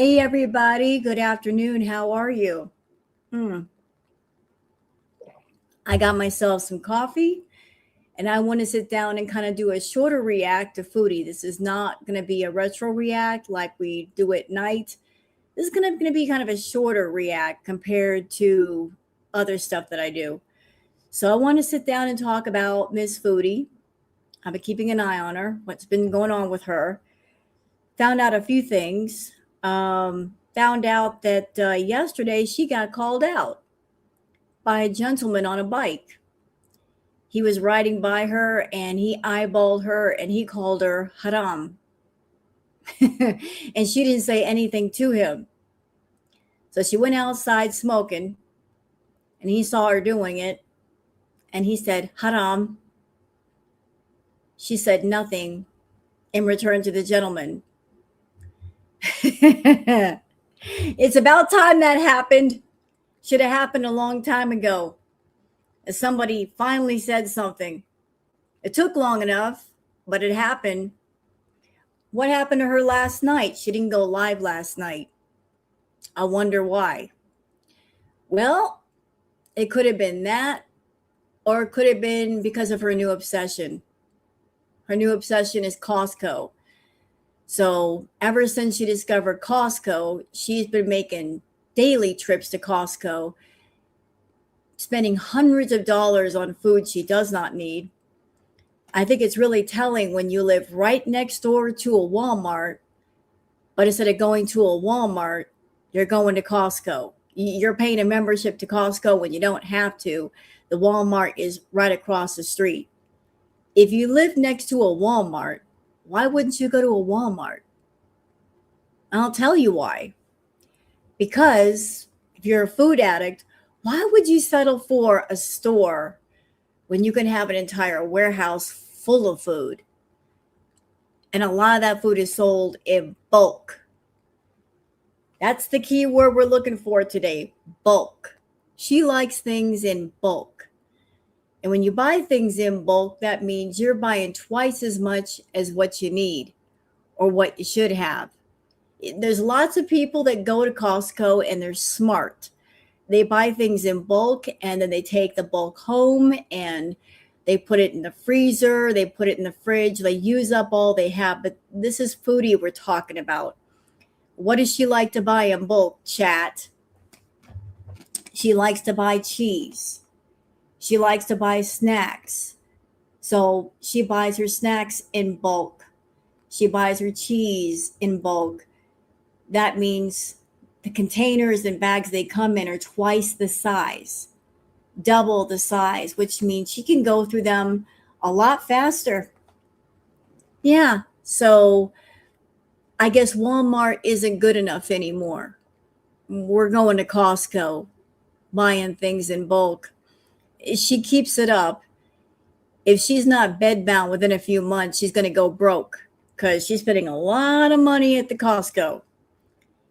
Hey, everybody. Good afternoon. How are you? Mm, I got myself some coffee and I want to sit down and kind of do a shorter react to Foodie. This is not going to be a retro react like we do at night. This is going to be kind of a shorter react compared to other stuff that I do. So I want to sit down and talk about Miss Foodie. I've been keeping an eye on her, what's been going on with her. Found out a few things. Found out that yesterday she got called out by a gentleman on a bike. He was riding by her and he eyeballed her and he called her haram. And she didn't say anything to him. So she went outside smoking and he saw her doing it and he said, haram. She said nothing in return to the gentleman. It's about time that happened. Should have happened a long time ago. As somebody finally said something. It took long enough, but it happened. What happened to her last night? She didn't go live last night. I wonder why. Well, it could have been that, or it could have been because of her new obsession. Her new obsession is Costco. So ever since she discovered Costco, she's been making daily trips to Costco, spending hundreds of dollars on food she does not need. I think it's really telling when you live right next door to a Walmart, but instead of going to a Walmart, you're going to Costco. You're paying a membership to Costco when you don't have to. The Walmart is right across the street. If you live next to a Walmart, why wouldn't you go to a Walmart? I'll tell you why. Because if you're a food addict, why would you settle for a store when you can have an entire warehouse full of food? And a lot of that food is sold in bulk. That's the key word we're looking for today, bulk. She likes things in bulk. And when you buy things in bulk, that means you're buying twice as much as what you need or what you should have. There's lots of people that go to Costco and they're smart. They buy things in bulk and then they take the bulk home and they put it in the freezer, they put it in the fridge, they use up all they have. But this is Foodie we're talking about. What does she like to buy in bulk, chat? She likes to buy cheese. She likes to buy snacks. So she buys her snacks in bulk. She buys her cheese in bulk. That means the containers and bags they come in are twice the size, double the size, which means she can go through them a lot faster. Yeah, so I guess Walmart isn't good enough anymore. We're going to Costco, buying things in bulk. She keeps it up. If she's not bedbound within a few months, she's going to go broke because she's spending a lot of money at the Costco.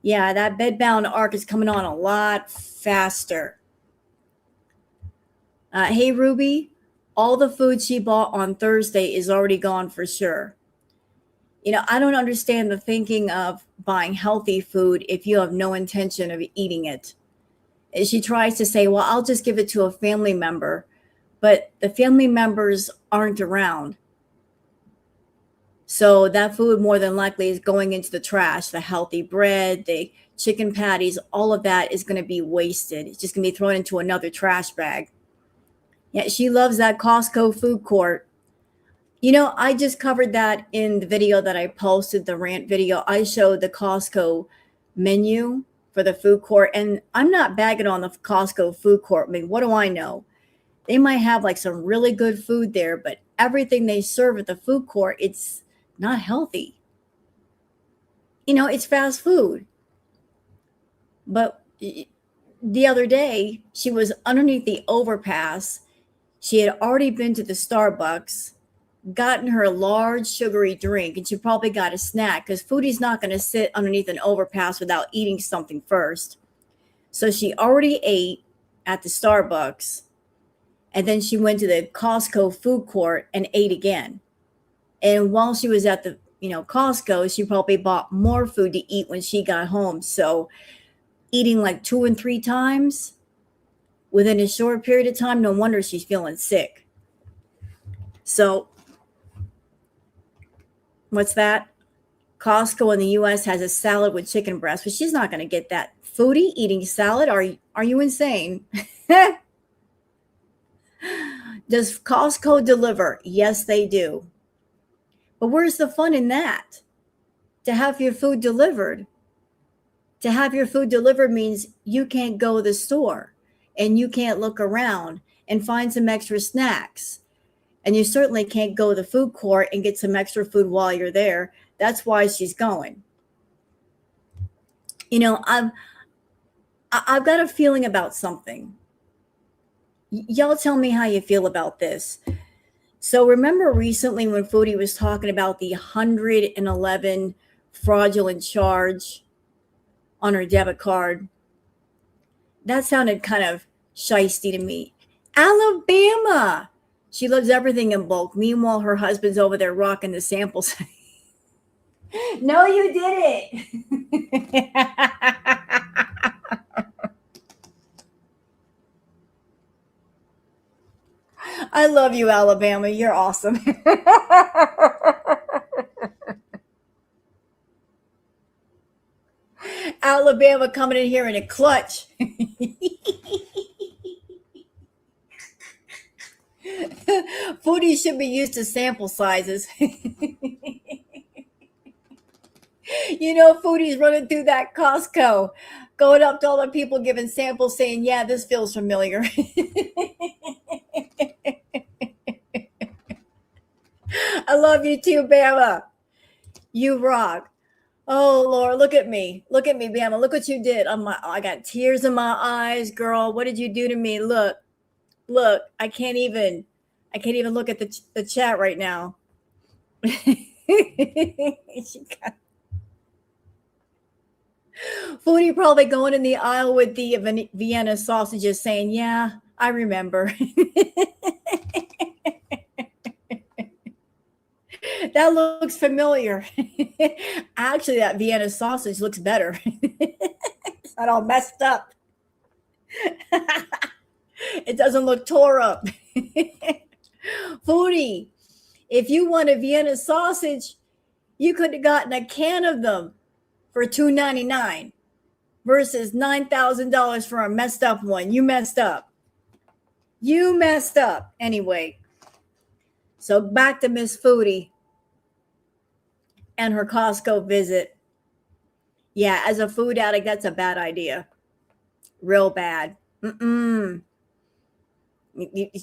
Yeah, that bedbound arc is coming on a lot faster. Hey, Ruby, all the food she bought on Thursday is already gone for sure. I don't understand the thinking of buying healthy food if you have no intention of eating it. She tries to say, well, I'll just give it to a family member, but the family members aren't around. So that food more than likely is going into the trash. The healthy bread, the chicken patties, all of that is going to be wasted. It's just going to be thrown into another trash bag. Yeah, she loves that Costco food court. I just covered that in the video that I posted, the rant video. I showed the Costco menu for the food court. And I'm not bagging on the Costco food court. I mean, what do I know? They might have like some really good food there, but everything they serve at the food court, it's not healthy. It's fast food. But the other day, she was underneath the overpass. She had already been to the Starbucks, gotten her large sugary drink, and she probably got a snack because Foodie's not going to sit underneath an overpass without eating something first. So she already ate at the Starbucks, and then she went to the Costco food court and ate again. And while she was at the Costco, she probably bought more food to eat when she got home. So eating like 2 and 3 times within a short period of time, no wonder she's feeling sick. So what's that? Costco in the US has a salad with chicken breast, but she's not going to get that. Foodie eating salad? Are you insane? Does Costco deliver? Yes, they do. But where's the fun in that? To have your food delivered. To have your food delivered means you can't go to the store and you can't look around and find some extra snacks. And you certainly can't go to the food court and get some extra food while you're there. That's why she's going. I've got a feeling about something. Y'all tell me how you feel about this. So remember recently when Foodie was talking about the 111 fraudulent charge on her debit card? That sounded kind of shisty to me. Alabama. She loves everything in bulk. Meanwhile, her husband's over there rocking the samples. No, you didn't. I love you, Alabama. You're awesome. Alabama coming in here in a clutch. Foodie should be used to sample sizes. Foodie's running through that Costco, going up to all the people giving samples saying, yeah, this feels familiar. I love you too, Bama. You rock. Oh, Lord, look at me. Look at me, Bama. Look what you did. I got tears in my eyes, girl. What did you do to me? Look. I can't even look at the chat right now. Foodie probably going in the aisle with the Vienna sausages saying, yeah, I remember. That looks familiar. Actually, that Vienna sausage looks better. It's not all messed up. It doesn't look tore up. Foodie, if you want a Vienna sausage, you could have gotten a can of them for $2.99 versus $9,000 for a messed up one. You messed up. Anyway, so back to Miss Foodie and her Costco visit. Yeah, as a food addict, that's a bad idea. Real bad.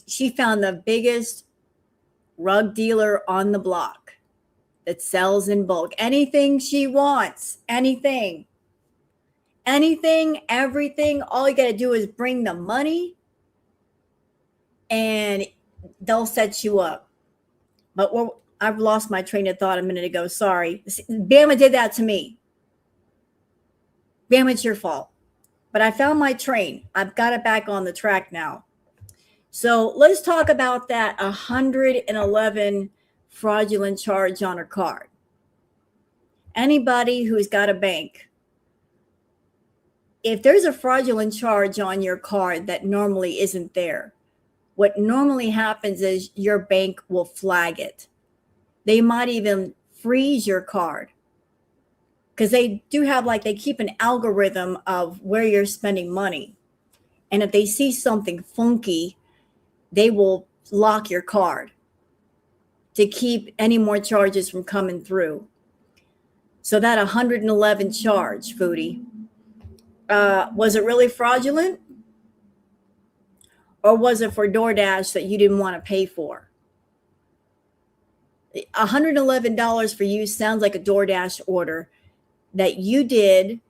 She found the biggest rug dealer on the block that sells in bulk. Anything she wants. Anything, everything. All you got to do is bring the money and they'll set you up. But I've lost my train of thought a minute ago. Sorry. Bama did that to me. Bama, it's your fault. But I found my train. I've got it back on the track now. So let's talk about that 111 fraudulent charge on her card. Anybody who's got a bank, if there's a fraudulent charge on your card that normally isn't there, what normally happens is your bank will flag it. They might even freeze your card because they do have they keep an algorithm of where you're spending money. And if they see something funky, they will lock your card to keep any more charges from coming through. So that 111 charge, Foodie, was it really fraudulent? Or was it for DoorDash that you didn't want to pay for? $111 for you sounds like a DoorDash order that you did,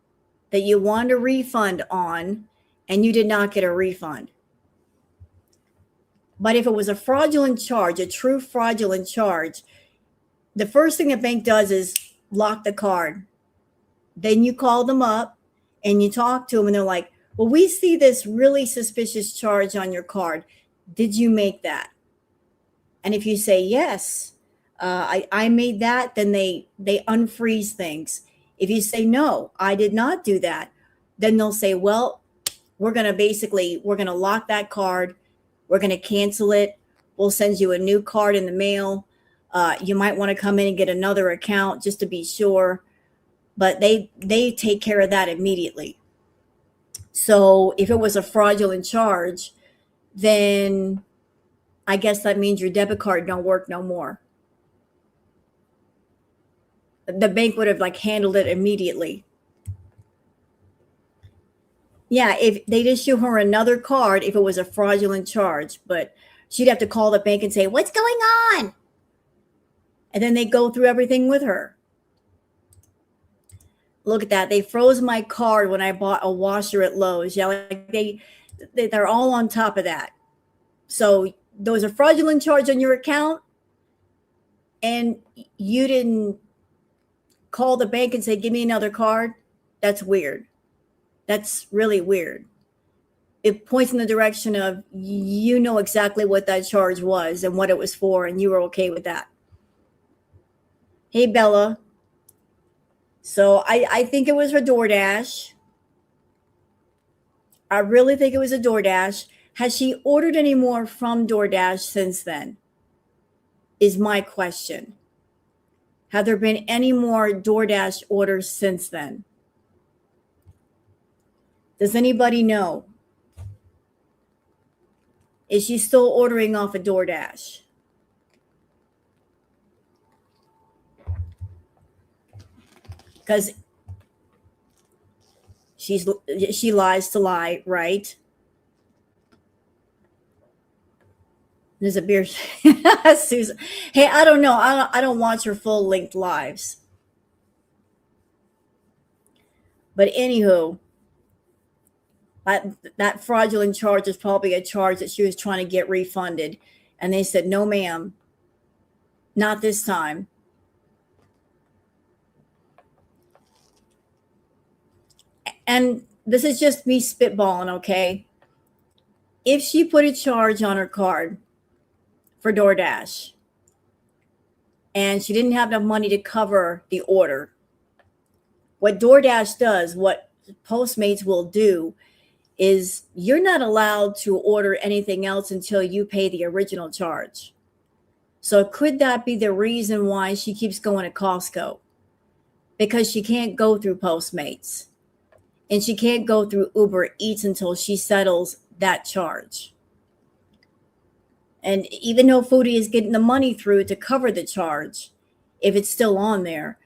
that you wanted a refund on, and you did not get a refund. But if it was a fraudulent charge, a true fraudulent charge, the first thing the bank does is lock the card. Then you call them up and you talk to them and they're like, well, we see this really suspicious charge on your card. Did you make that? And if you say yes, I made that, then they unfreeze things. If you say no, I did not do that, then they'll say, well, we're gonna lock that card, we're gonna cancel it, we'll send you a new card in the mail. You might want to come in and get another account just to be sure, but they take care of that immediately. So if it was a fraudulent charge, then I guess that means your debit card don't work no more. The bank would have like handled it immediately. Yeah, if they'd issue her another card if it was a fraudulent charge, but she'd have to call the bank and say, "What's going on?" And then they go through everything with her. Look at that. They froze my card when I bought a washer at Lowe's. Yeah, like they're all on top of that. So there was a fraudulent charge on your account and you didn't call the bank and say, "Give me another card." That's weird. That's really weird. It points in the direction of you know exactly what that charge was and what it was for, and you were okay with that. Hey, Bella. So I think it was her DoorDash. I really think it was a DoorDash. Has she ordered any more from DoorDash since then? Is my question. Have there been any more DoorDash orders since then? Does anybody know? Is she still ordering off a DoorDash? Because she lies to lie, right? There's a beer. Susan. Hey, I don't know. I don't watch her full length lives. But anywho, that fraudulent charge is probably a charge that she was trying to get refunded. And they said, "No, ma'am, not this time." And this is just me spitballing, okay? If she put a charge on her card for DoorDash and she didn't have enough money to cover the order, what DoorDash does, what Postmates will do, is you're not allowed to order anything else until you pay the original charge. So could that be the reason why she keeps going to Costco? Because she can't go through Postmates and she can't go through Uber Eats until she settles that charge. And even though Foodie is getting the money through to cover the charge, if it's still on there,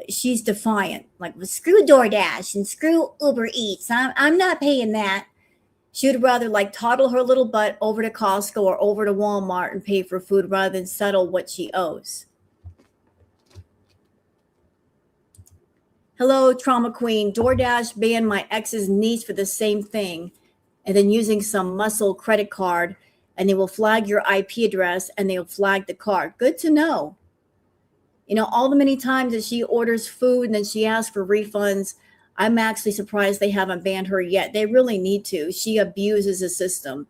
she's defiant. Like, well, screw DoorDash and screw Uber Eats. I'm not paying that. She would rather like toddle her little butt over to Costco or over to Walmart and pay for food rather than settle what she owes. Hello, Trauma Queen. DoorDash banned my ex's niece for the same thing and then using some muscle credit card, and they will flag your IP address and they'll flag the card. Good to know. You know, all the many times that she orders food and then she asks for refunds, I'm actually surprised they haven't banned her yet. They really need to. She abuses the system.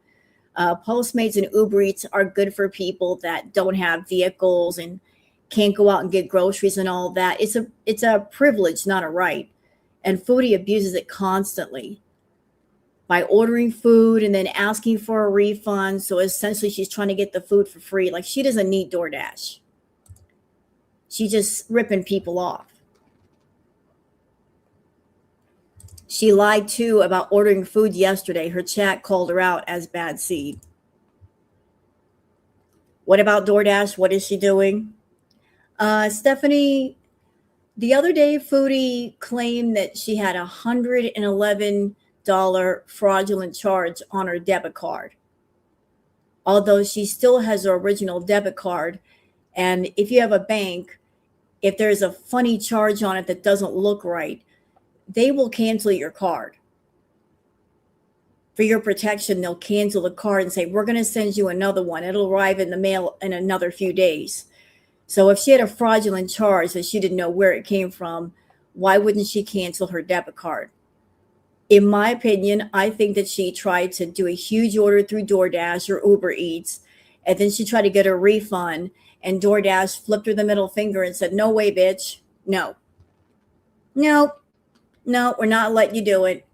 Postmates and Uber Eats are good for people that don't have vehicles and can't go out and get groceries and all that. It's a privilege, not a right. And Foodie abuses it constantly by ordering food and then asking for a refund. So essentially she's trying to get the food for free. Like, she doesn't need DoorDash. She's just ripping people off. She lied too about ordering food yesterday. Her chat called her out as bad seed. What about DoorDash? What is she doing? Stephanie, the other day, Foodie claimed that she had $111 fraudulent charge on her debit card. Although she still has her original debit card. And if you have a bank, if there's a funny charge on it that doesn't look right, they will cancel your card. For your protection, they'll cancel the card and say, "We're going to send you another one. It'll arrive in the mail in another few days." So if she had a fraudulent charge that she didn't know where it came from, why wouldn't she cancel her debit card? In my opinion, I think that she tried to do a huge order through DoorDash or Uber Eats, and then she tried to get a refund, And DoorDash flipped her the middle finger and said, no way, bitch. No. No, we're not letting you do it.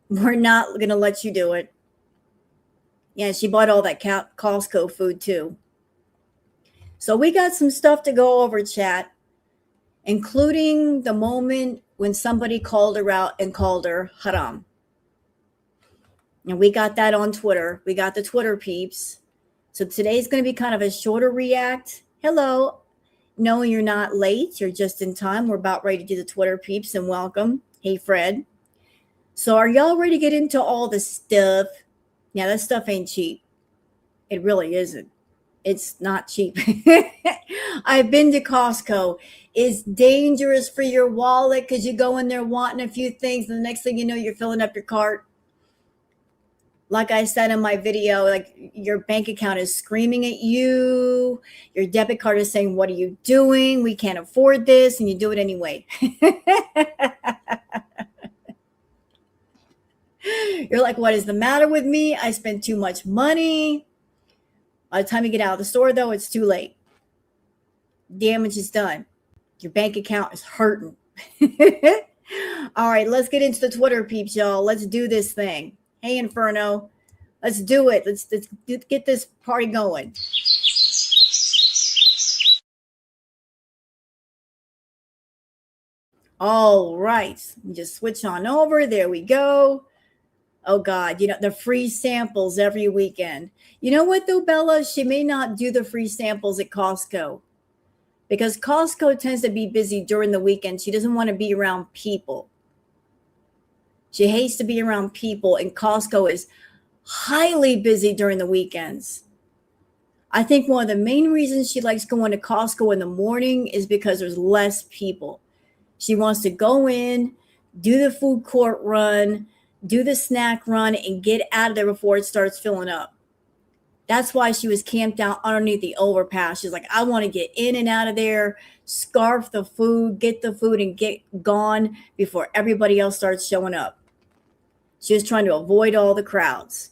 We're not going to let you do it. Yeah, she bought all that Costco food too. So we got some stuff to go over, chat, including the moment when somebody called her out and called her haram. And we got that on Twitter. We got the Twitter peeps. So today's going to be kind of a shorter react. Hello. No, you're not late. You're just in time. We're about ready to do the Twitter peeps, and welcome. Hey, Fred. So are y'all ready to get into all the stuff? Yeah, that stuff ain't cheap. It really isn't. It's not cheap. I've been to Costco. It's dangerous for your wallet because you go in there wanting a few things, and the next thing you know, you're filling up your cart. Like I said in my video, like your bank account is screaming at you. Your debit card is saying, what are you doing? We can't afford this. And you do it anyway. You're like, what is the matter with me? I spent too much money. By the time you get out of the store, though, it's too late. Damage is done. Your bank account is hurting. All right, let's get into the Twitter peeps, y'all. Let's do this thing. Hey, Inferno, let's do it. Let's get this party going. All right, just switch on over. There we go. Oh, God, you know, the free samples every weekend. You know what, though, Bella? She may not do the free samples at Costco because Costco tends to be busy during the weekend. She doesn't want to be around people. She hates to be around people, and Costco is highly busy during the weekends. I think one of the main reasons she likes going to Costco in the morning is because there's less people. She wants to go in, do the food court run, do the snack run, and get out of there before it starts filling up. That's why she was camped out underneath the overpass. She's like, I want to get in and out of there, scarf the food, get the food, and get gone before everybody else starts showing up. She was trying to avoid all the crowds.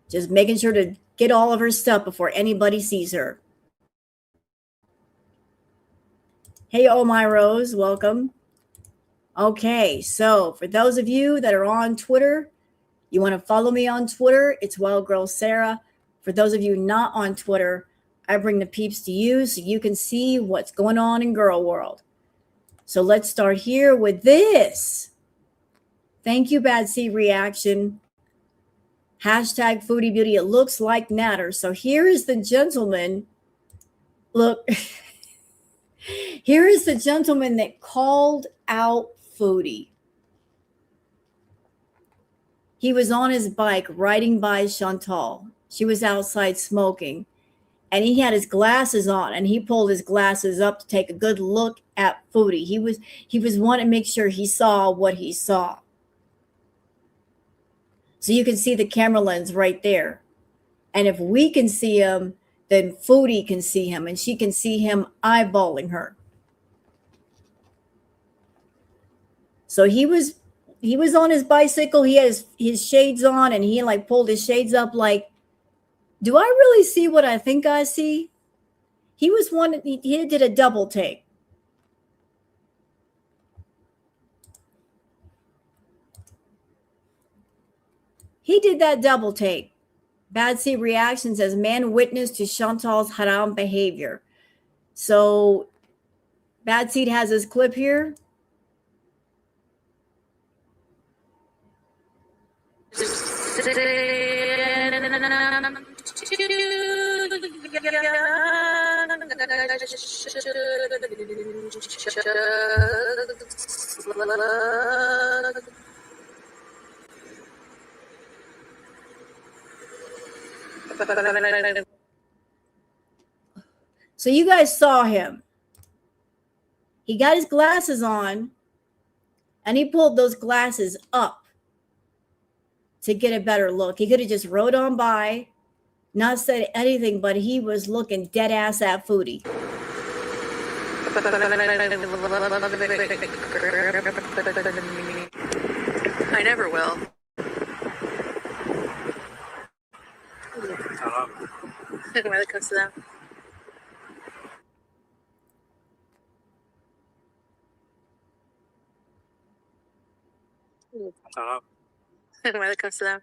Just making sure to get all of her stuff before anybody sees her. Hey, oh my Rose, welcome. Okay, so for those of you that are on Twitter, you want to follow me on Twitter, it's Wild Girl Sarah. For those of you not on Twitter, I bring the peeps to you so you can see what's going on in girl world. So let's start here with this. Thank you, Bad Seed Reaction. Hashtag Foodie Beauty. It looks like natter. So here is the gentleman. Look, here is the gentleman that called out Foodie. He was on his bike riding by Chantal. She was outside smoking, and he had his glasses on, and he pulled his glasses up to take a good look at Foodie. He was wanting to make sure he saw what he saw. So you can see the camera lens right there. And if we can see him, then Foodie can see him, and she can see him eyeballing her. So he was on his bicycle. He has his shades on, and he like pulled his shades up like, do I really see what I think I see? He did a double take. He did that double take. Bad Seed Reaction says, man witness to Chantal's haram behavior. So Bad Seed has his clip here. So you guys saw him. He got his glasses on, and he pulled those glasses up to get a better look. He could have just rode on by, not said anything, but he was looking dead ass at Foodie. I never will. when it comes to them. When it comes to them.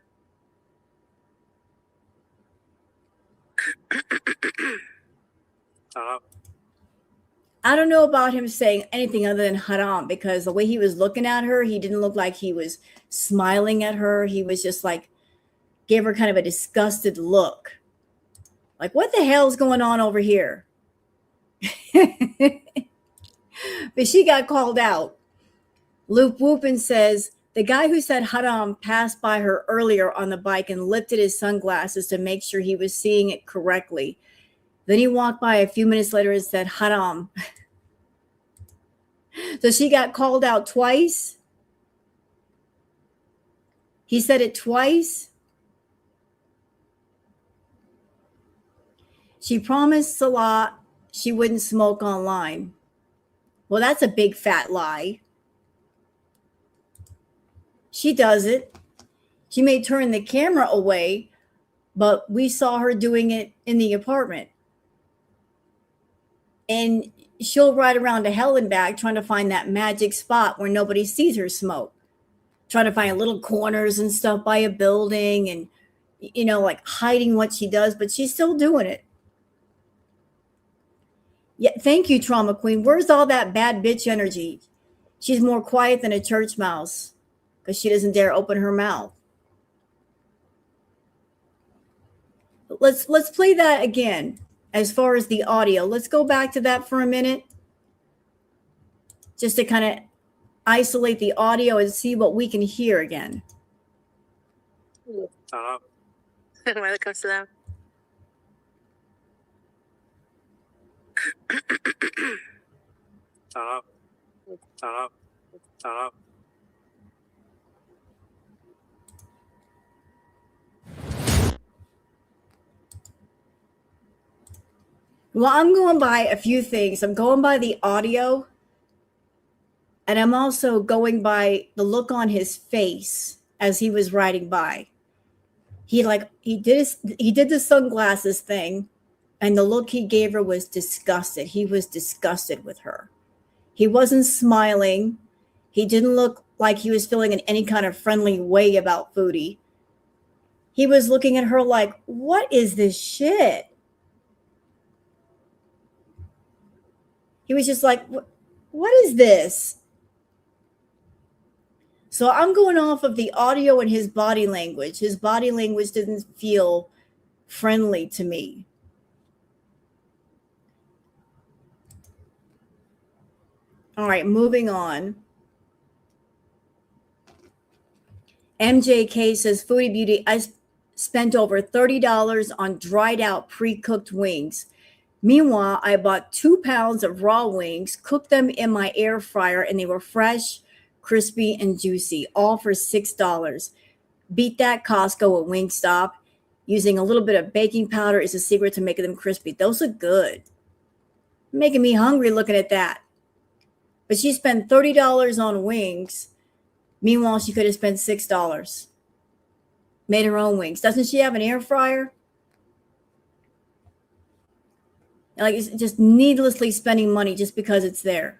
I don't know about him saying anything other than haram, because the way he was looking at her, he didn't look like he was smiling at her. He was just like, gave her kind of a disgusted look. Like, what the hell's going on over here? But she got called out. Luke Whoopin says, the guy who said haram passed by her earlier on the bike and lifted his sunglasses to make sure he was seeing it correctly. Then he walked by a few minutes later and said haram. So she got called out twice. He said it twice. She promised Salah she wouldn't smoke online. Well, that's a big fat lie. She does it. She may turn the camera away, but we saw her doing it in the apartment. And she'll ride around to hell and back trying to find that magic spot where nobody sees her smoke. Trying to find little corners and stuff by a building and, you know, like hiding what she does, but she's still doing it. Yeah, thank you, Trauma Queen. Where's all that bad bitch energy? She's more quiet than a church mouse because she doesn't dare open her mouth. Let's play that again. As far as the audio, let's go back to that for a minute, just to kind of isolate the audio and see what we can hear again. When it comes to them. Well, I'm going by a few things. I'm going by the audio, and I'm also going by the look on his face as he was riding by. He did the sunglasses thing, and the look he gave her was disgusted. He was disgusted with her. He wasn't smiling. He didn't look like he was feeling in any kind of friendly way about Foodie. He was looking at her like, what is this shit? He was just like, what is this? So I'm going off of the audio and his body language. His body language didn't feel friendly to me. All right, moving on. MJK says, Foodie Beauty, I spent over $30 on dried out pre-cooked wings. Meanwhile, I bought 2 pounds of raw wings, cooked them in my air fryer, and they were fresh, crispy, and juicy, all for $6. Beat that Costco at Wingstop. Using a little bit of baking powder is the secret to making them crispy. Those are good. Making me hungry looking at that. But she spent $30 on wings. Meanwhile, she could have spent $6. Made her own wings. Doesn't she have an air fryer? Like, it's just needlessly spending money just because it's there.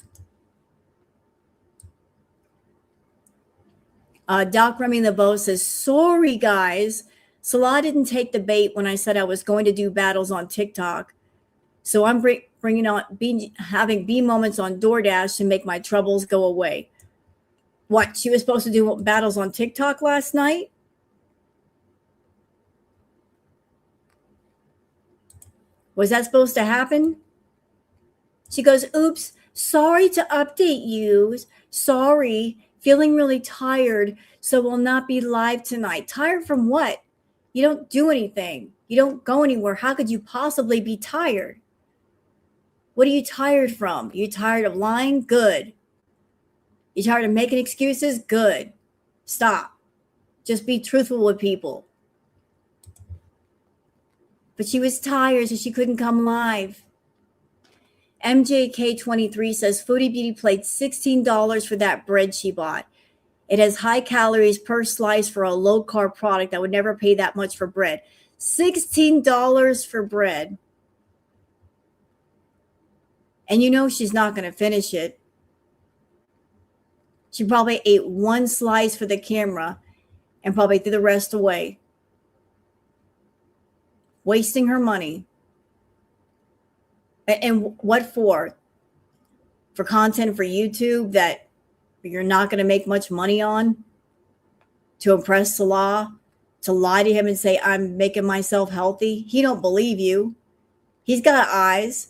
Doc Remy the Bow says, sorry, guys. Salah didn't take the bait when I said I was going to do battles on TikTok. So I'm bringing on having B moments on DoorDash to make my troubles go away. What? She was supposed to do battles on TikTok last night? Was that supposed to happen? She goes, oops, sorry to update you. Sorry, feeling really tired, so will not be live tonight. Tired from what? You don't do anything. You don't go anywhere. How could you possibly be tired? What are you tired from? Are you tired of lying? Good. You tired of making excuses? Good. Stop. Just be truthful with people. But she was tired, so she couldn't come live. MJK23 says, Foodie Beauty paid $16 for that bread she bought. It has high calories per slice for a low-carb product. I would never pay that much for bread. $16 for bread. And you know she's not going to finish it. She probably ate one slice for the camera and probably threw the rest away. Wasting her money. And what for? For content for YouTube that you're not going to make much money on? To impress Salah? To lie to him and say, I'm making myself healthy? He don't believe you. He's got eyes.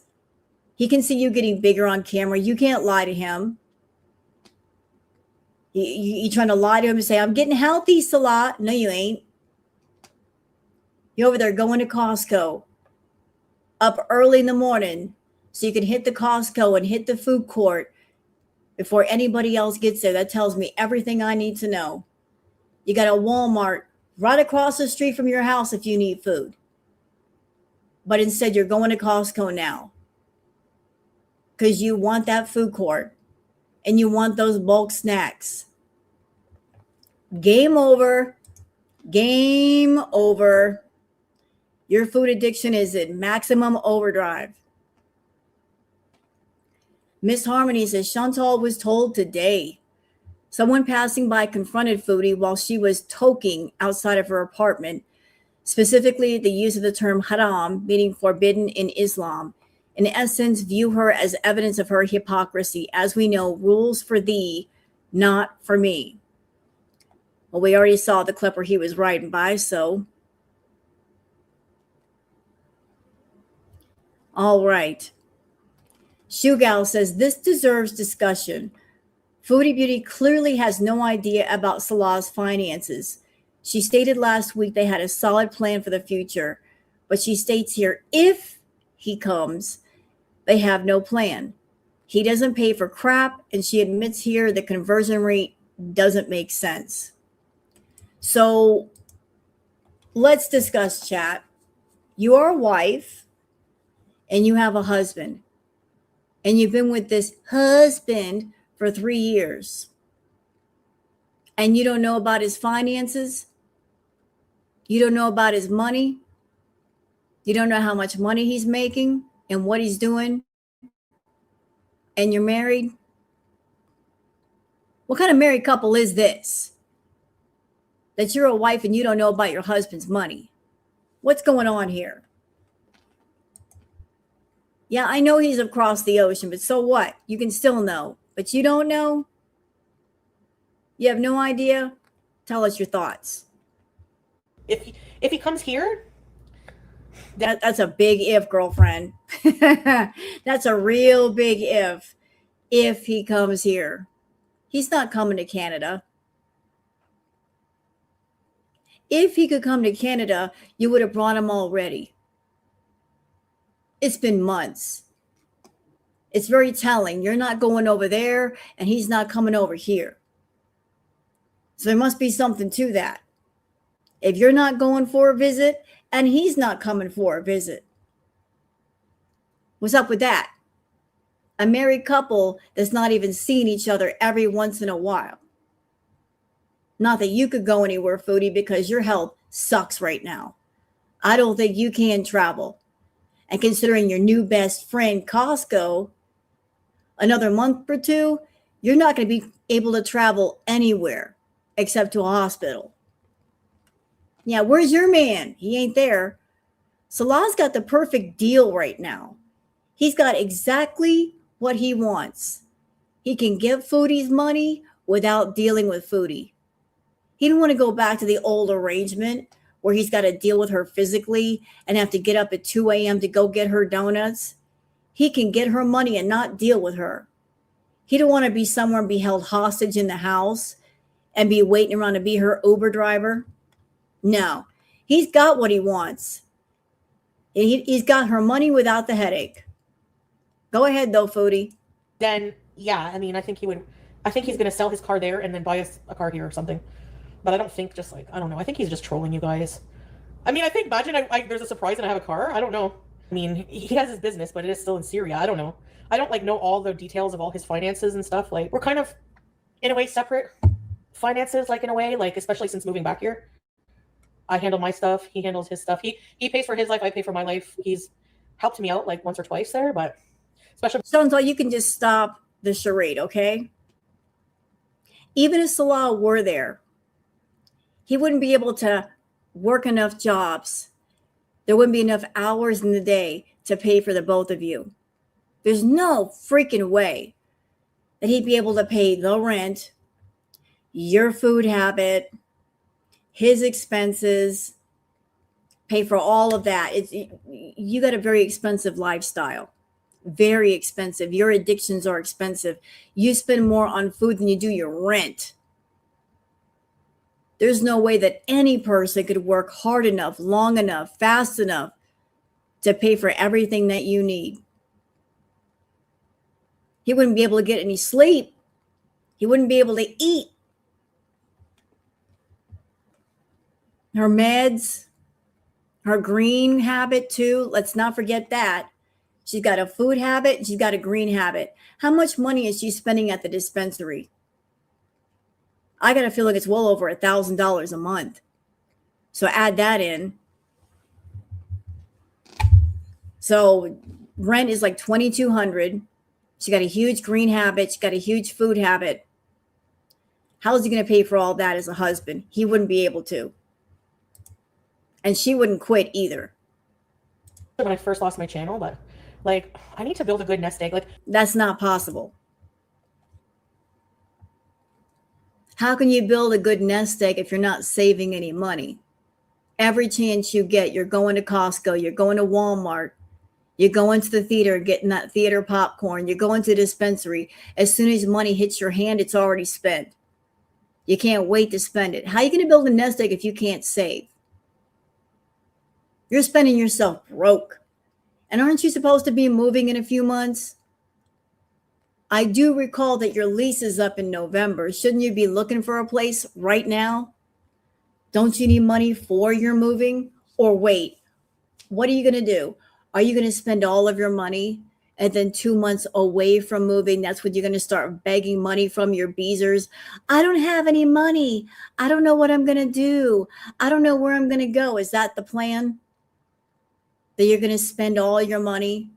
He can see you getting bigger on camera. You can't lie to him. You trying to lie to him and say, I'm getting healthy, Salah. No, you ain't. You're over there going to Costco up early in the morning so you can hit the Costco and hit the food court before anybody else gets there. That tells me everything I need to know. You got a Walmart right across the street from your house if you need food. But instead, you're going to Costco now because you want that food court and you want those bulk snacks. Game over. Game over. Your food addiction is in maximum overdrive. Miss Harmony says, Chantal was told today. Someone passing by confronted Foodie while she was toking outside of her apartment, specifically the use of the term haram, meaning forbidden in Islam. In essence, view her as evidence of her hypocrisy. As we know, rules for thee, not for me. Well, we already saw the clip where he was riding by, so. All right. Shugal says, this deserves discussion. Foodie Beauty clearly has no idea about Salah's finances. She stated last week they had a solid plan for the future, but she states here, if he comes, they have no plan. He doesn't pay for crap, and she admits here the conversion rate doesn't make sense. So let's discuss, chat. You are a wife, and you have a husband, and you've been with this husband for 3 years, and you don't know about his finances. You don't know about his money. You don't know how much money he's making and what he's doing. And you're married. What kind of married couple is this? That you're a wife and you don't know about your husband's money. What's going on here? Yeah, I know he's across the ocean, but so what? You can still know, but you don't know? You have no idea? Tell us your thoughts. If he comes here, that's a big if, girlfriend. That's a real big if. If he comes here. He's not coming to Canada. If he could come to Canada, you would have brought him already. It's been months. It's very telling. You're not going over there, and he's not coming over here. So there must be something to that. If you're not going for a visit, and he's not coming for a visit. What's up with that? A married couple that's not even seeing each other every once in a while. Not that you could go anywhere, Foodie, because your health sucks right now. I don't think you can travel. And considering your new best friend, Costco, another month or two, you're not going to be able to travel anywhere except to a hospital. Yeah, where's your man? He ain't there. Salah's got the perfect deal right now. He's got exactly what he wants. He can give Foodie's money without dealing with Foodie. He don't want to go back to the old arrangement where he's got to deal with her physically and have to get up at 2 a.m. to go get her donuts. He can get her money and not deal with her. He don't want to be somewhere and be held hostage in the house and be waiting around to be her Uber driver. No, he's got what he wants. He's got her money without the headache. Go ahead, though, Foodie. then yeah, I mean, I think he's going to sell his car there and then buy us a car here or something. But I don't think I don't know. I think he's just trolling you guys. I mean, I think, imagine there's a surprise and I have a car. I don't know. I mean, he has his business, but it is still in Syria. I don't know. I don't know all the details of all his finances and stuff. We're kind of, in a way, separate finances, in a way, especially since moving back here. I handle my stuff. He handles his stuff. He pays for his life. I pay for my life. He's helped me out like once or twice there, but especially. So until you can just stop the charade, okay? Even if Salah were there, he wouldn't be able to work enough jobs. There wouldn't be enough hours in the day to pay for the both of you. There's no freaking way that he'd be able to pay the rent, your food habit, his expenses, pay for all of that. You got a very expensive lifestyle. Very expensive. Your addictions are expensive. You spend more on food than you do your rent. There's no way that any person could work hard enough, long enough, fast enough to pay for everything that you need. He wouldn't be able to get any sleep. He wouldn't be able to eat. Her meds, her green habit too. Let's not forget that. She's got a food habit. She's got a green habit. How much money is she spending at the dispensary? I got to feel like it's well over $1,000 a month. So add that in. So rent is like $2,200. She got a huge green habit. She got a huge food habit. How is he going to pay for all that as a husband? He wouldn't be able to. And she wouldn't quit either. When I first lost my channel, but like I need to build a good nest egg. Like that's not possible. How can you build a good nest egg if you're not saving any money? Every chance you get, you're going to Costco, you're going to Walmart, you're going to the theater, getting that theater popcorn, you're going to the dispensary. As soon as money hits your hand, it's already spent. You can't wait to spend it. How are you going to build a nest egg if you can't save? You're spending yourself broke. And aren't you supposed to be moving in a few months? I do recall that your lease is up in November. Shouldn't you be looking for a place right now? Don't you need money for your moving? Or wait, what are you going to do? Are you going to spend all of your money and then 2 months away from moving? That's when you're going to start begging money from your beezers. I don't have any money. I don't know what I'm going to do. I don't know where I'm going to go. Is that the plan? That you're going to spend all your money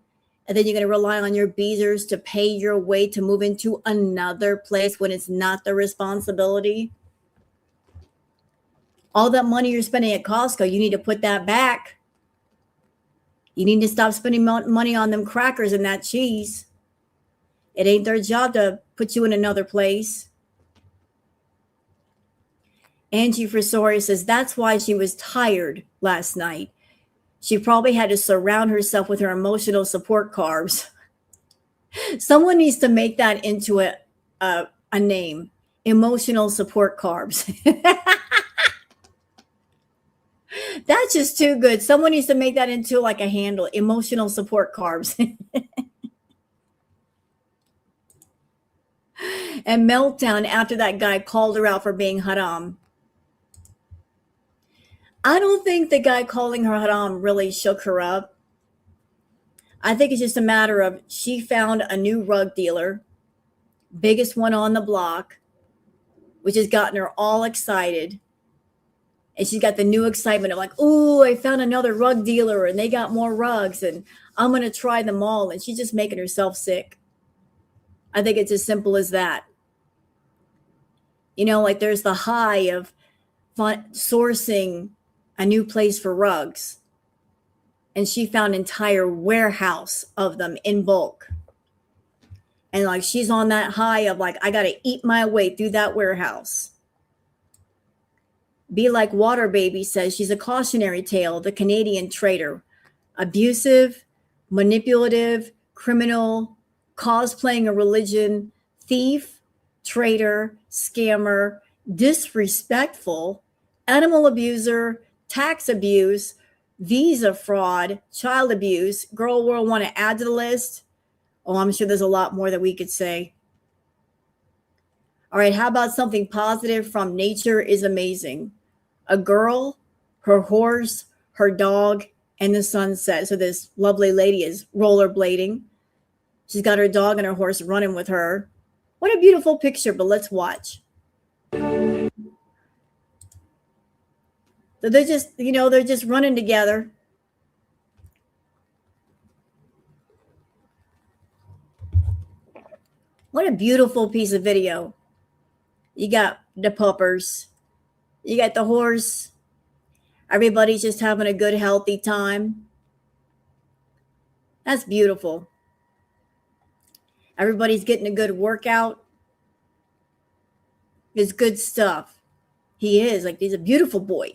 and then you're going to rely on your beezers to pay your way to move into another place when it's not their responsibility? All that money you're spending at Costco, you need to put that back. You need to stop spending money on them crackers and that cheese. It ain't their job to put you in another place. Angie Frisori says that's why she was tired last night. She probably had to surround herself with her emotional support carbs. Someone needs to make that into a name. Emotional support carbs. That's just too good. Someone needs to make that into like a handle. Emotional support carbs. And meltdown after that guy called her out for being haram. I don't think the guy calling her haram really shook her up. I think it's just a matter of she found a new rug dealer, biggest one on the block, which has gotten her all excited. And she's got the new excitement of like, oh, I found another rug dealer and they got more rugs and I'm going to try them all. And she's just making herself sick. I think it's as simple as that. You know, like there's the high of sourcing a new place for rugs. And she found an entire warehouse of them in bulk. And like she's on that high of like, I got to eat my way through that warehouse. Be Like Water Baby says she's a cautionary tale, the Canadian traitor. Abusive, manipulative, criminal, cosplaying a religion, thief, traitor, scammer, disrespectful, animal abuser, tax abuse, visa fraud, child abuse. Girl World want to add to the list? Oh, I'm sure there's a lot more that we could say. All right, how about something positive from Nature is Amazing? A girl, her horse, her dog, and the sunset. So this lovely lady is rollerblading. She's got her dog and her horse running with her. What a beautiful picture, but let's watch. So they're just, they're just running together. What a beautiful piece of video. You got the puppers. You got the horse. Everybody's just having a good, healthy time. That's beautiful. Everybody's getting a good workout. It's good stuff. He is. Like, he's a beautiful boy.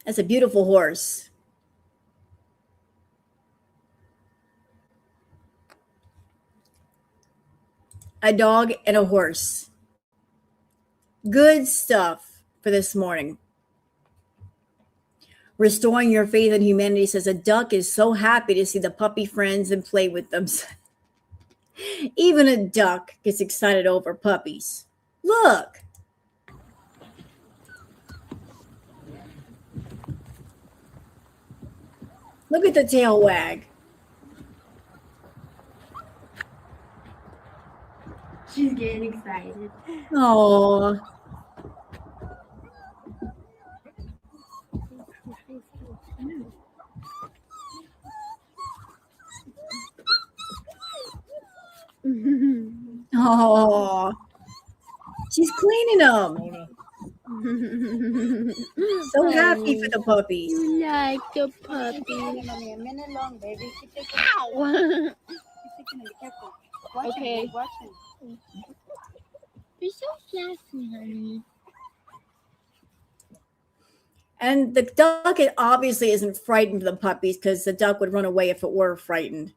That's a beautiful horse. A dog and a horse. Good stuff for this morning. Restoring Your Faith in Humanity says a duck is so happy to see the puppy friends and play with them. Even a duck gets excited over puppies. Look. Look at the tail wag. She's getting excited. Oh. Oh. She's cleaning them. So happy for the puppies. You like the puppy. A minute long, baby. Keep taking Ow. it. Keep taking it. Careful. Watch Okay. it. Watch it. You're so sassy, honey. And the duck obviously isn't frightened of the puppies because the duck would run away if it were frightened.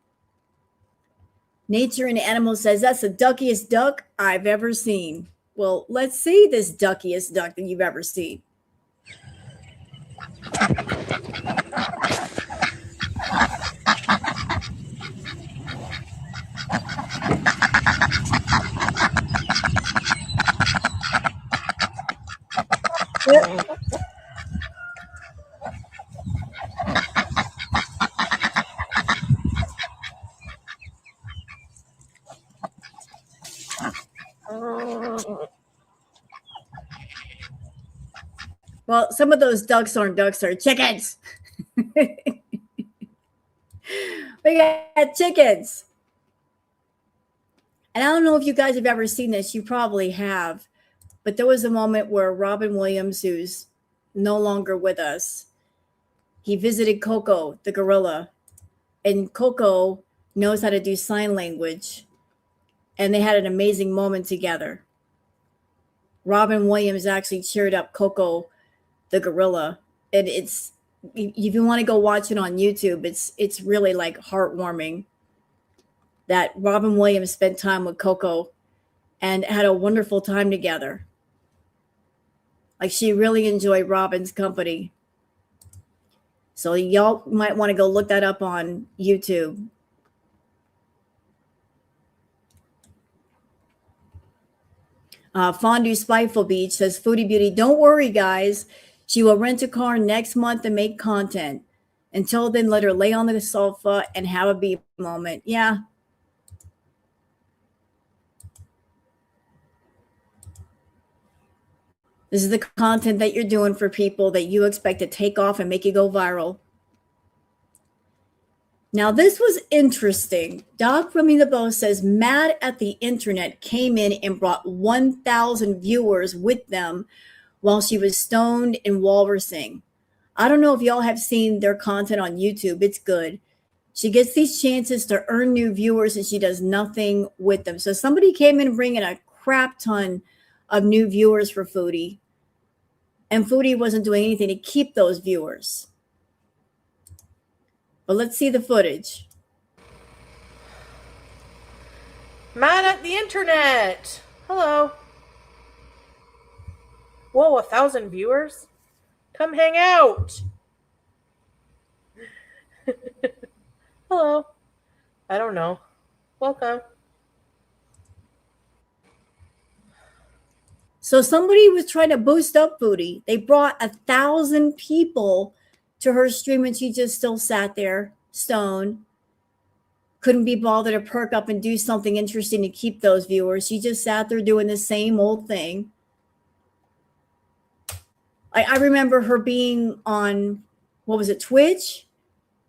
Nature and Animal says that's the duckiest duck I've ever seen. Well, let's see this duckiest duck that you've ever seen. Yep. Well, some of those ducks aren't ducks, they're chickens. We got chickens. And I don't know if you guys have ever seen this. You probably have. But there was a moment where Robin Williams, who's no longer with us, he visited Coco, the gorilla. And Coco knows how to do sign language. And they had an amazing moment together. Robin Williams actually cheered up Coco, the gorilla. And it's, if you want to go watch it on YouTube, it's really like heartwarming that Robin Williams spent time with Coco and had a wonderful time together. Like, she really enjoyed Robin's company. So y'all might want to go look that up on YouTube. Fondue Spiteful Beach says, Foodie Beauty, don't worry, guys. She will rent a car next month and make content. Until then, let her lay on the sofa and have a beep moment. Yeah. This is the content that you're doing for people that you expect to take off and make you go viral. Now, this was interesting. Doc Rummy the Bow says, Mad at the Internet came in and brought 1,000 viewers with them while she was stoned and walrusing. I don't know if y'all have seen their content on YouTube. It's good. She gets these chances to earn new viewers and she does nothing with them. So somebody came in bringing a crap ton of new viewers for Foodie. And Foodie wasn't doing anything to keep those viewers. But let's see the footage. Mad at the Internet. Hello. Whoa, 1,000 viewers? Come hang out. Hello. I don't know. Welcome. So somebody was trying to boost up Foodie. They brought 1,000 people to her stream and she just still sat there, stoned. Couldn't be bothered to perk up and do something interesting to keep those viewers. She just sat there doing the same old thing. I remember her being on, what was it, Twitch?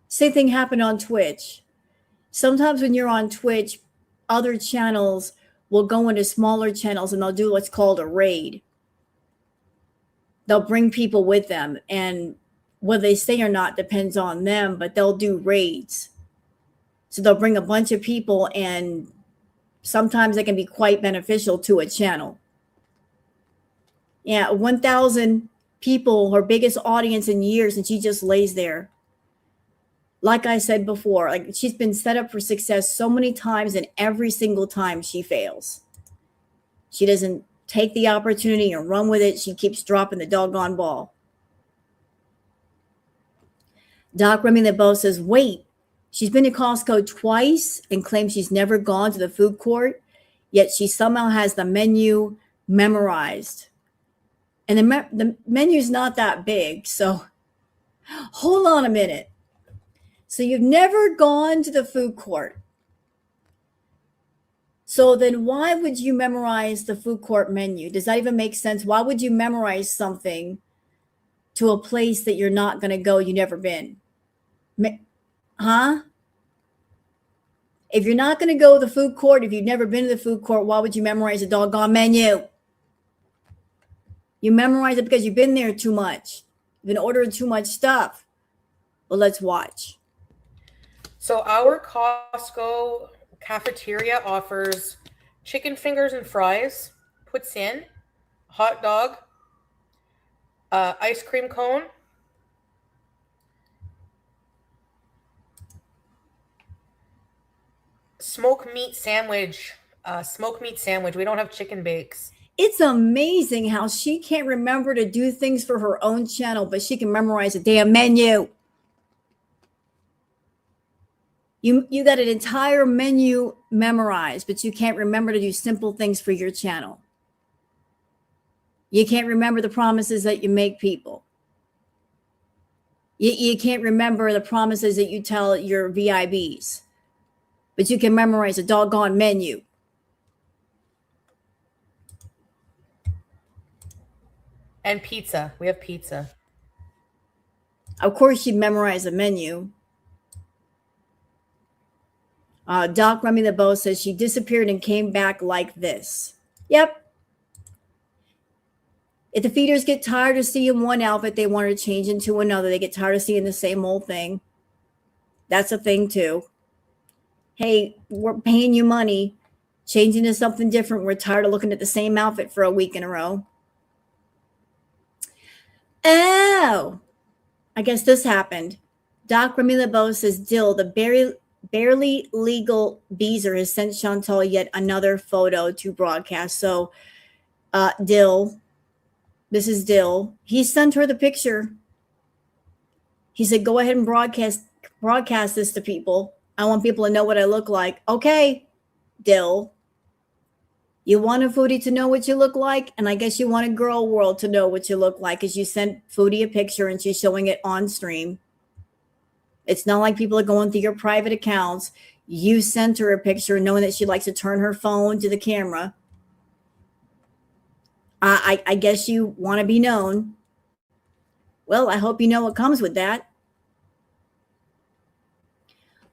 Same thing happened on Twitch. Sometimes when you're on Twitch, other channels will go into smaller channels and they'll do what's called a raid. They'll bring people with them, and whether they stay or not depends on them, but they'll do raids. So they'll bring a bunch of people, and sometimes they can be quite beneficial to a channel. Yeah, 1,000 people, her biggest audience in years, and she just lays there. Like I said before, like she's been set up for success so many times, and every single time she fails. She doesn't take the opportunity and run with it. She keeps dropping the doggone ball. Doc Remy the Bow says, wait, she's been to Costco twice and claims she's never gone to the food court, yet she somehow has the menu memorized. And the menu's not that big, so hold on a minute. So you've never gone to the food court. So then why would you memorize the food court menu? Does that even make sense? Why would you memorize something to a place that you're not going to go, you've never been? Huh? If you're not going to go to the food court, if you've never been to the food court, why would you memorize a doggone menu? You memorize it because you've been there too much. You've been ordering too much stuff. Well, let's watch. So our Costco cafeteria offers chicken fingers and fries, puts in hot dog, ice cream cone, smoked meat sandwich. We don't have chicken bakes. It's amazing how she can't remember to do things for her own channel, but she can memorize a damn menu. You got an entire menu memorized, but you can't remember to do simple things for your channel. You can't remember the promises that you make people. You can't remember the promises that you tell your VIBs, but you can memorize a doggone menu. And pizza. We have pizza. Of course, she'd memorize a menu. Doc Remy the Bow says she disappeared and came back like this. Yep. If the feeders get tired of seeing one outfit, they want to change into another. They get tired of seeing the same old thing. That's a thing too. Hey, we're paying you money. Changing to something different. We're tired of looking at the same outfit for a week in a row. Oh, I guess this happened. Doc Remy the Bow says, Dill, the barely legal Beezer has sent Chantal yet another photo to broadcast. So, Dill, this is Dill. He sent her the picture. He said, go ahead and broadcast this to people. I want people to know what I look like. Okay, Dill. You want a foodie to know what you look like? And I guess you want a girl world to know what you look like because you sent Foodie a picture and she's showing it on stream. It's not like people are going through your private accounts. You sent her a picture knowing that she likes to turn her phone to the camera. I guess you want to be known. Well, I hope you know what comes with that.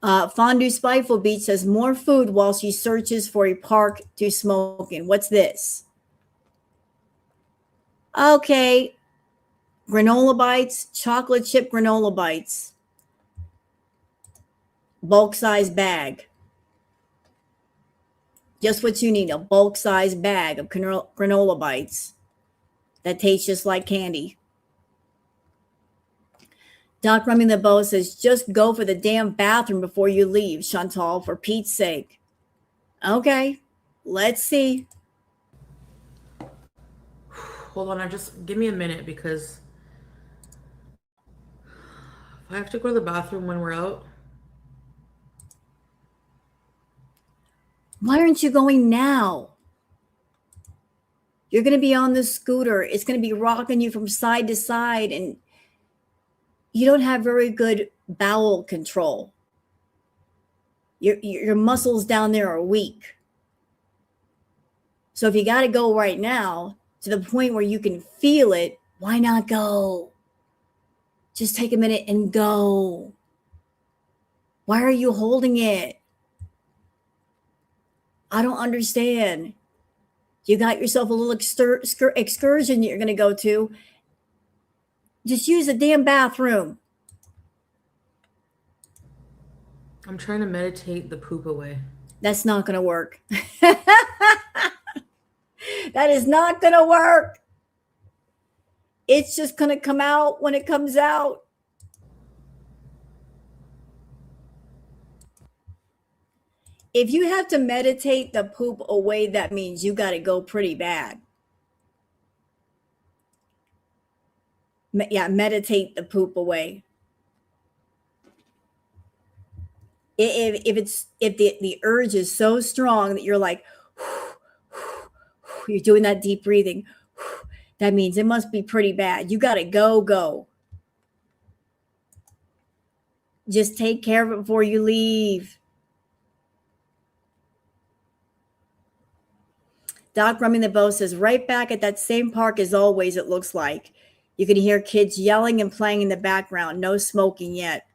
Fondue Spiteful Beach says more food while she searches for a park to smoke in. What's this? Okay. Granola bites, chocolate chip granola bites. Bulk size bag. Just what you need, a bulk size bag of granola bites that tastes just like candy. Doc Remy the Bow says, just go for the damn bathroom before you leave, Chantal, for Pete's sake. Okay, let's see. Hold on, just give me a minute because if I have to go to the bathroom when we're out. Why aren't you going now? You're going to be on the scooter. It's going to be rocking you from side to side, and you don't have very good bowel control. Your muscles down there are weak. So if you got to go right now to the point where you can feel it Why not go? Just take a minute and go. Why are you holding it? I don't understand. You got yourself a little excursion that you're going to go to. Just use the damn bathroom. I'm trying to meditate the poop away. That's not going to work. That is not going to work. It's just going to come out when it comes out. If you have to meditate the poop away, that means you got to go pretty bad. Yeah, meditate the poop away. If the urge is so strong that you're like, you're doing that deep breathing, that means it must be pretty bad. You got to go. Just take care of it before you leave. Doc Rumming the Bow says, right back at that same park as always, it looks like. You can hear kids yelling and playing in the background. No smoking yet.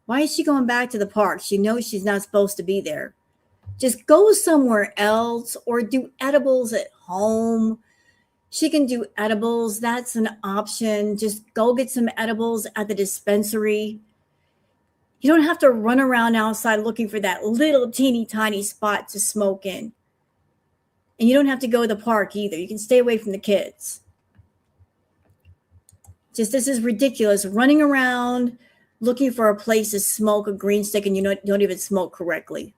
Why is she going back to the park? She knows she's not supposed to be there. Just go somewhere else or do edibles at home. She can do edibles. That's an option. Just go get some edibles at the dispensary. You don't have to run around outside looking for that little teeny tiny spot to smoke in. And you don't have to go to the park either. You can stay away from the kids. Just this is ridiculous. Running around looking for a place to smoke a green stick and you don't even smoke correctly.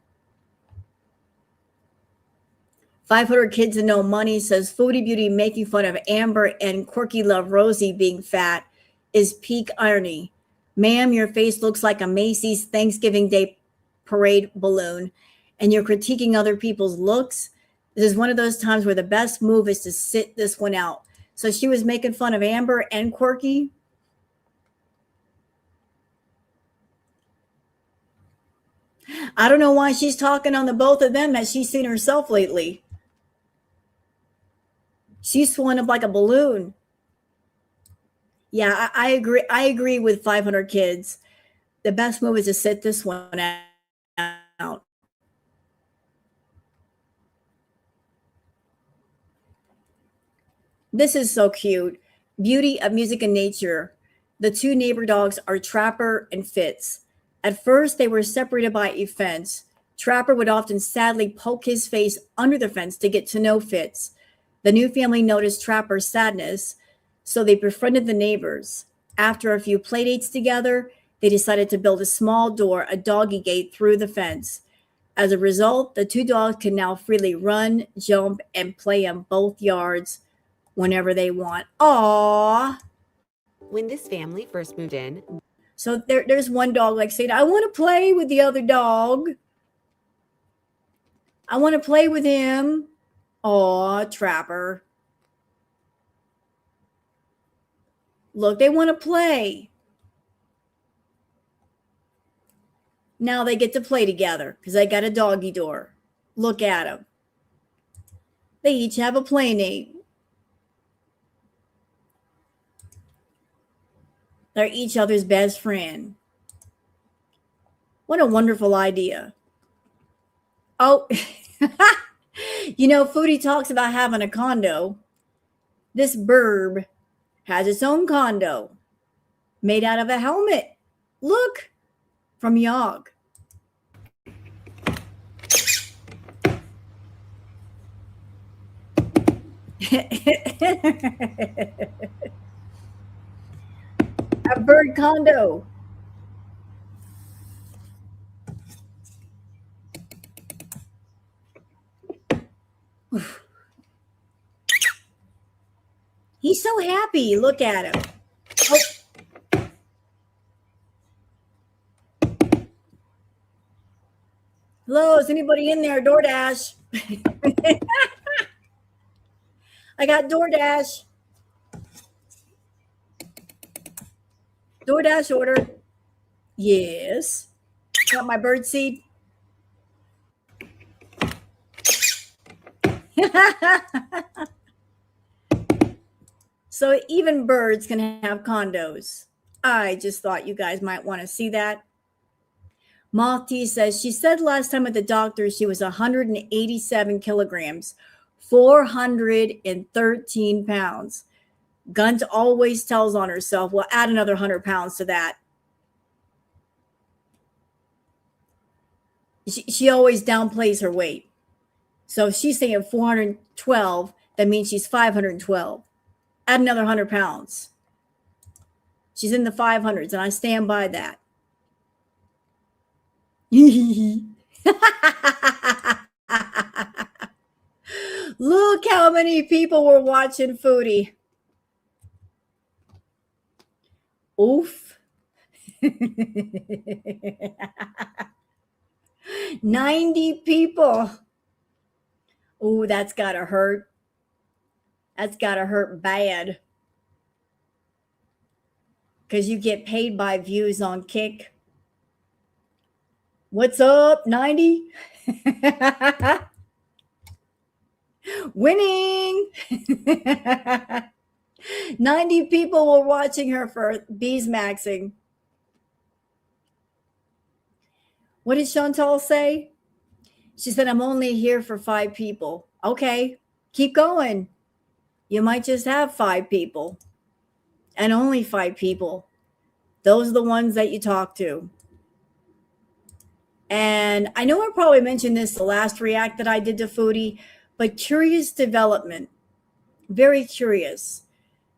500 Kids and No Money says, Foodie Beauty making fun of Amber and Quirky Love Rosie being fat is peak irony. Ma'am, your face looks like a Macy's Thanksgiving Day parade balloon, and you're critiquing other people's looks. This is one of those times where the best move is to sit this one out. So she was making fun of Amber and Quirky. I don't know why she's talking on the both of them as she's seen herself lately. She's swollen up like a balloon. Yeah, I agree. I agree with 500 Kids. The best move is to sit this one out. This is so cute. Beauty of Music and Nature. The two neighbor dogs are Trapper and Fitz. At first, they were separated by a fence. Trapper would often sadly poke his face under the fence to get to know Fitz. The new family noticed Trapper's sadness, so they befriended the neighbors. After a few playdates together, they decided to build a small door, a doggy gate, through the fence. As a result, the two dogs can now freely run, jump, and play in both yards whenever they want. Aww. When this family first moved in, So there's one dog like saying, I want to play with the other dog. I want to play with him. Aw, Trapper. Look, they want to play. Now they get to play together because they got a doggy door. Look at them. They each have a playmate. They're each other's best friend. What a wonderful idea. Oh, you know, Foodie talks about having a condo. This burb has its own condo made out of a helmet. Look, from Yog. A bird condo. He's so happy. Look at him. Oh. Hello, is anybody in there? DoorDash. I got DoorDash. DoorDash order. Yes. Got my bird seed. So even birds can have condos. I just thought you guys might want to see that. Malti says she said last time at the doctor she was 187 kilograms, 413 pounds. Gunt always tells on herself, well, add another 100 pounds to that. She always downplays her weight. So if she's saying 412, that means she's 512. Add another 100 pounds. She's in the 500s, and I stand by that. Look how many people were watching Foodie. Oof. 90 people. Ooh, that's gotta hurt. That's gotta hurt bad. Because you get paid by views on Kick. What's up, 90? Winning. 90 people were watching her for beesmaxing. What did Chantal say? She said, I'm only here for 5 people. Okay, keep going. You might just have 5 people. And only 5 people. Those are the ones that you talk to. And I know I probably mentioned this the last react that I did to Foodie, but curious development. Very curious.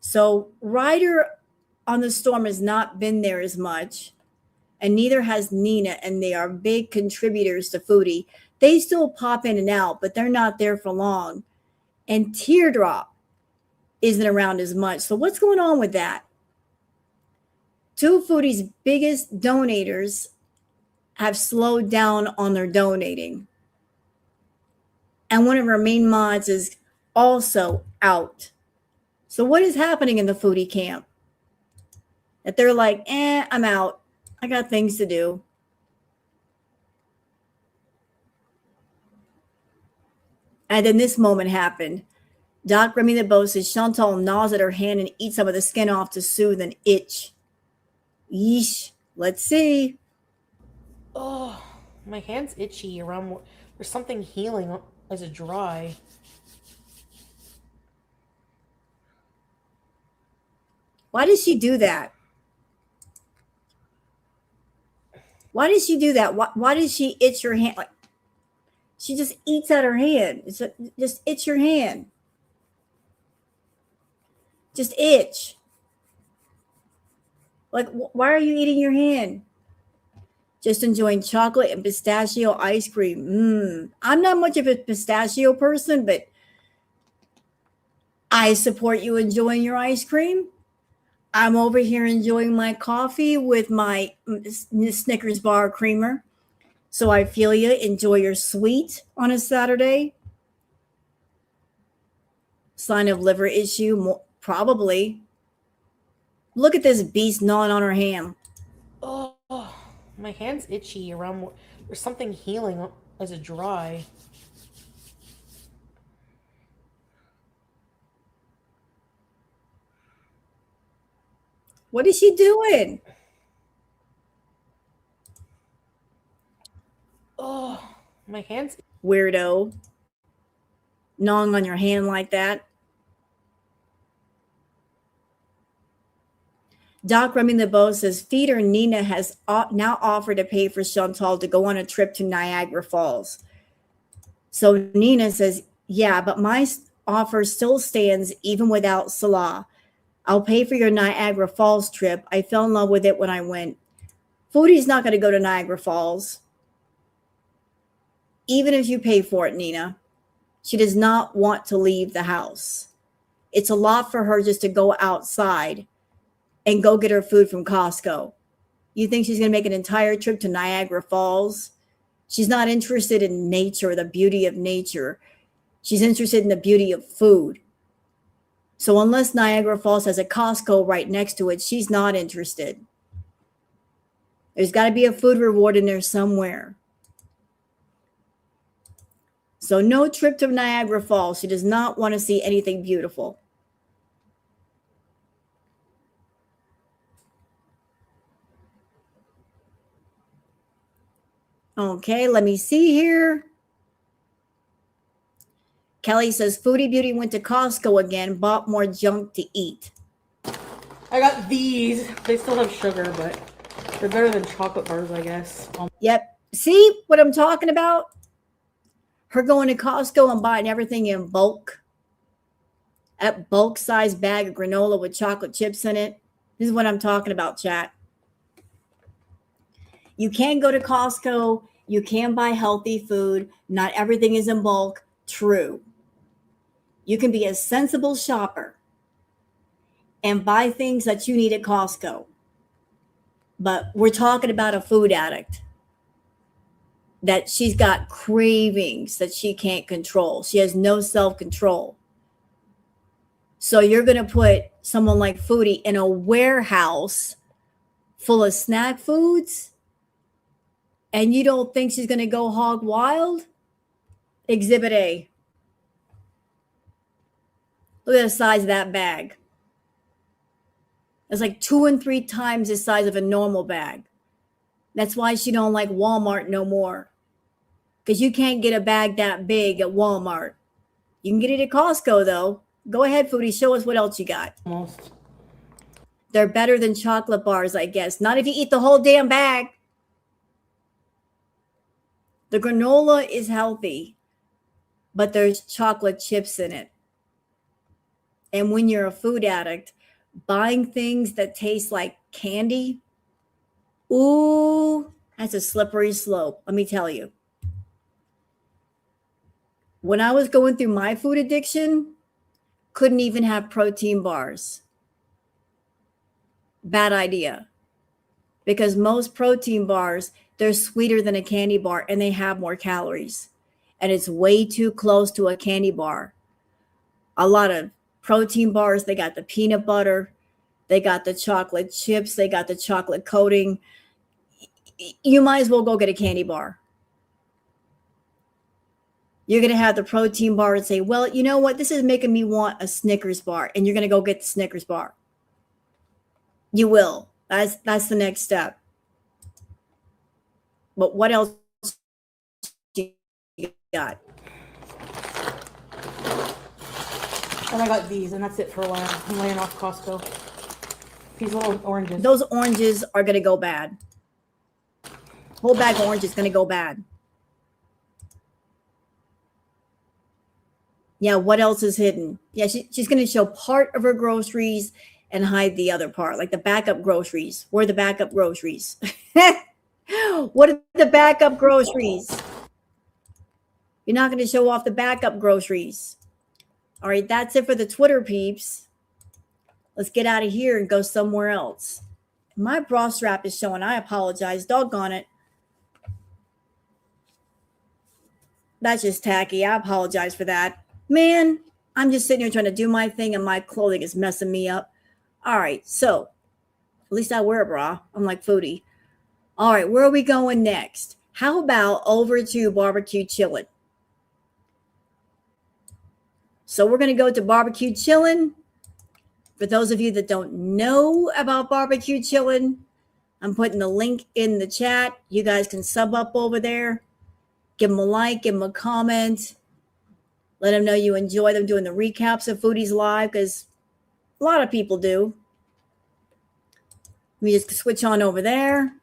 So Ryder on the Storm has not been there as much, and neither has Nina, and they are big contributors to Foodie. They still pop in and out, but they're not there for long. And Teardrop isn't around as much. So what's going on with that? 2 of Foodie's biggest donators have slowed down on their donating. And one of our main mods is also out. So what is happening in the Foodie camp? That they're like, I'm out. I got things to do. And then this moment happened. Doc Remy the Bow says Chantal gnaws at her hand and eats some of the skin off to soothe an itch. Yeesh. Let's see. Oh, my hand's itchy around. There's something healing. Is it dry? Why does she do that? Why does she do that? Why does she itch her hand? Like, she just eats at her hand. Just itch your hand. Just itch. Like, why are you eating your hand? Just enjoying chocolate and pistachio ice cream. I'm not much of a pistachio person, but I support you enjoying your ice cream. I'm over here enjoying my coffee with my Snickers bar creamer. So I feel you. Enjoy your sweet on a Saturday. Sign of liver issue? Probably. Look at this beast gnawing on her hand. Oh, my hand's itchy around. There's something healing. Is it dry? What is she doing? Oh, my hand's Weirdo. Gnawing on your hand like that. Doc Remy the Bow says feeder Nina has now offered to pay for Chantal to go on a trip to Niagara Falls. So Nina says, yeah, but my offer still stands even without Salah. I'll pay for your Niagara Falls trip. I fell in love with it when I went. Foodie's not going to go to Niagara Falls. Even if you pay for it, Nina. She does not want to leave the house. It's a lot for her just to go outside and go get her food from Costco. You think she's going to make an entire trip to Niagara Falls? She's not interested in nature, the beauty of nature. She's interested in the beauty of food. So unless Niagara Falls has a Costco right next to it, she's not interested. There's got to be a food reward in there somewhere. So no trip to Niagara Falls. She does not want to see anything beautiful. Okay, let me see here. Kelly says Foodie Beauty went to Costco again, bought more junk to eat. I got these. They still have sugar, but they're better than chocolate bars, I guess. Yep. See what I'm talking about? Her going to Costco and buying everything in bulk. A bulk size bag of granola with chocolate chips in it. This is what I'm talking about, chat. You can go to Costco. You can buy healthy food. Not everything is in bulk. True. You can be a sensible shopper and buy things that you need at Costco. But we're talking about a food addict that she's got cravings that she can't control. She has no self-control. So you're going to put someone like Foodie in a warehouse full of snack foods and you don't think she's going to go hog wild? Exhibit A. Look at the size of that bag. It's like 2 and 3 times the size of a normal bag. That's why she don't like Walmart no more. Because you can't get a bag that big at Walmart. You can get it at Costco, though. Go ahead, Foodie. Show us what else you got. Almost. They're better than chocolate bars, I guess. Not if you eat the whole damn bag. The granola is healthy, but there's chocolate chips in it. And when you're a food addict, buying things that taste like candy, ooh, that's a slippery slope. Let me tell you. When I was going through my food addiction, couldn't even have protein bars. Bad idea. Because most protein bars, they're sweeter than a candy bar and they have more calories. And it's way too close to a candy bar. A lot of protein bars, they got the peanut butter, they got the chocolate chips, they got the chocolate coating. You might as well go get a candy bar. You're going to have the protein bar and say, well, you know what? This is making me want a Snickers bar. And you're going to go get the Snickers bar. You will. That's the next step. But what else you got? And I got these, and that's it for a while. I'm laying off Costco. These little oranges. Those oranges are going to go bad. Whole bag of oranges is going to go bad. Yeah, what else is hidden? Yeah, she's going to show part of her groceries and hide the other part, like the backup groceries. Where are the backup groceries? What are the backup groceries? You're not going to show off the backup groceries. All right, that's it for the Twitter peeps. Let's get out of here and go somewhere else. My bra strap is showing. I apologize. Doggone it. That's just tacky. I apologize for that. Man, I'm just sitting here trying to do my thing and my clothing is messing me up. All right, so at least I wear a bra. I'm like Foodie. All right, where are we going next? How about over to barbecue chillin'? So we're going to go to barbecue chillin'. For those of you that don't know about barbecue chillin', I'm putting the link in the chat. You guys can sub up over there. Give them a like, give them a comment. Let them know you enjoy them doing the recaps of Foodie's Live because a lot of people do. Let me just switch on over there.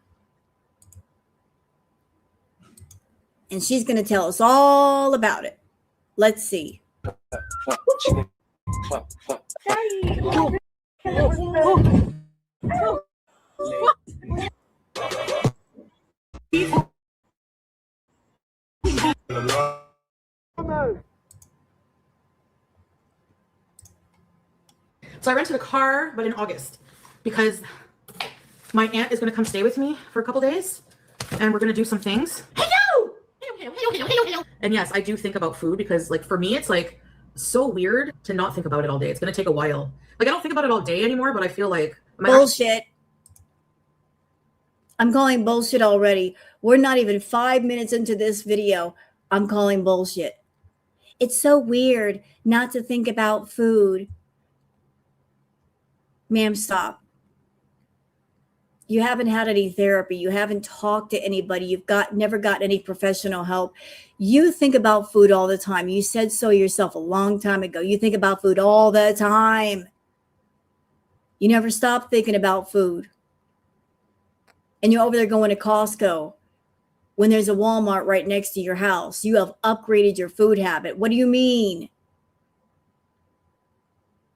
And she's going to tell us all about it. Let's see. So I rented a car, but in August, because my aunt is going to come stay with me for a couple days, and we're going to do some things. And yes, I do think about food because, like, for me, it's like so weird to not think about it all day. It's going to take a while. Like, I don't think about it all day anymore, but I feel like bullshit. I'm calling bullshit already. We're not even 5 minutes into this video. I'm calling bullshit. It's so weird not to think about food. Ma'am, stop. You haven't had any therapy. You haven't talked to anybody. You've never got any professional help. You think about food all the time. You said so yourself a long time ago. You think about food all the time. You never stop thinking about food. And you're over there going to Costco when there's a Walmart right next to your house. You have upgraded your food habit. What do you mean?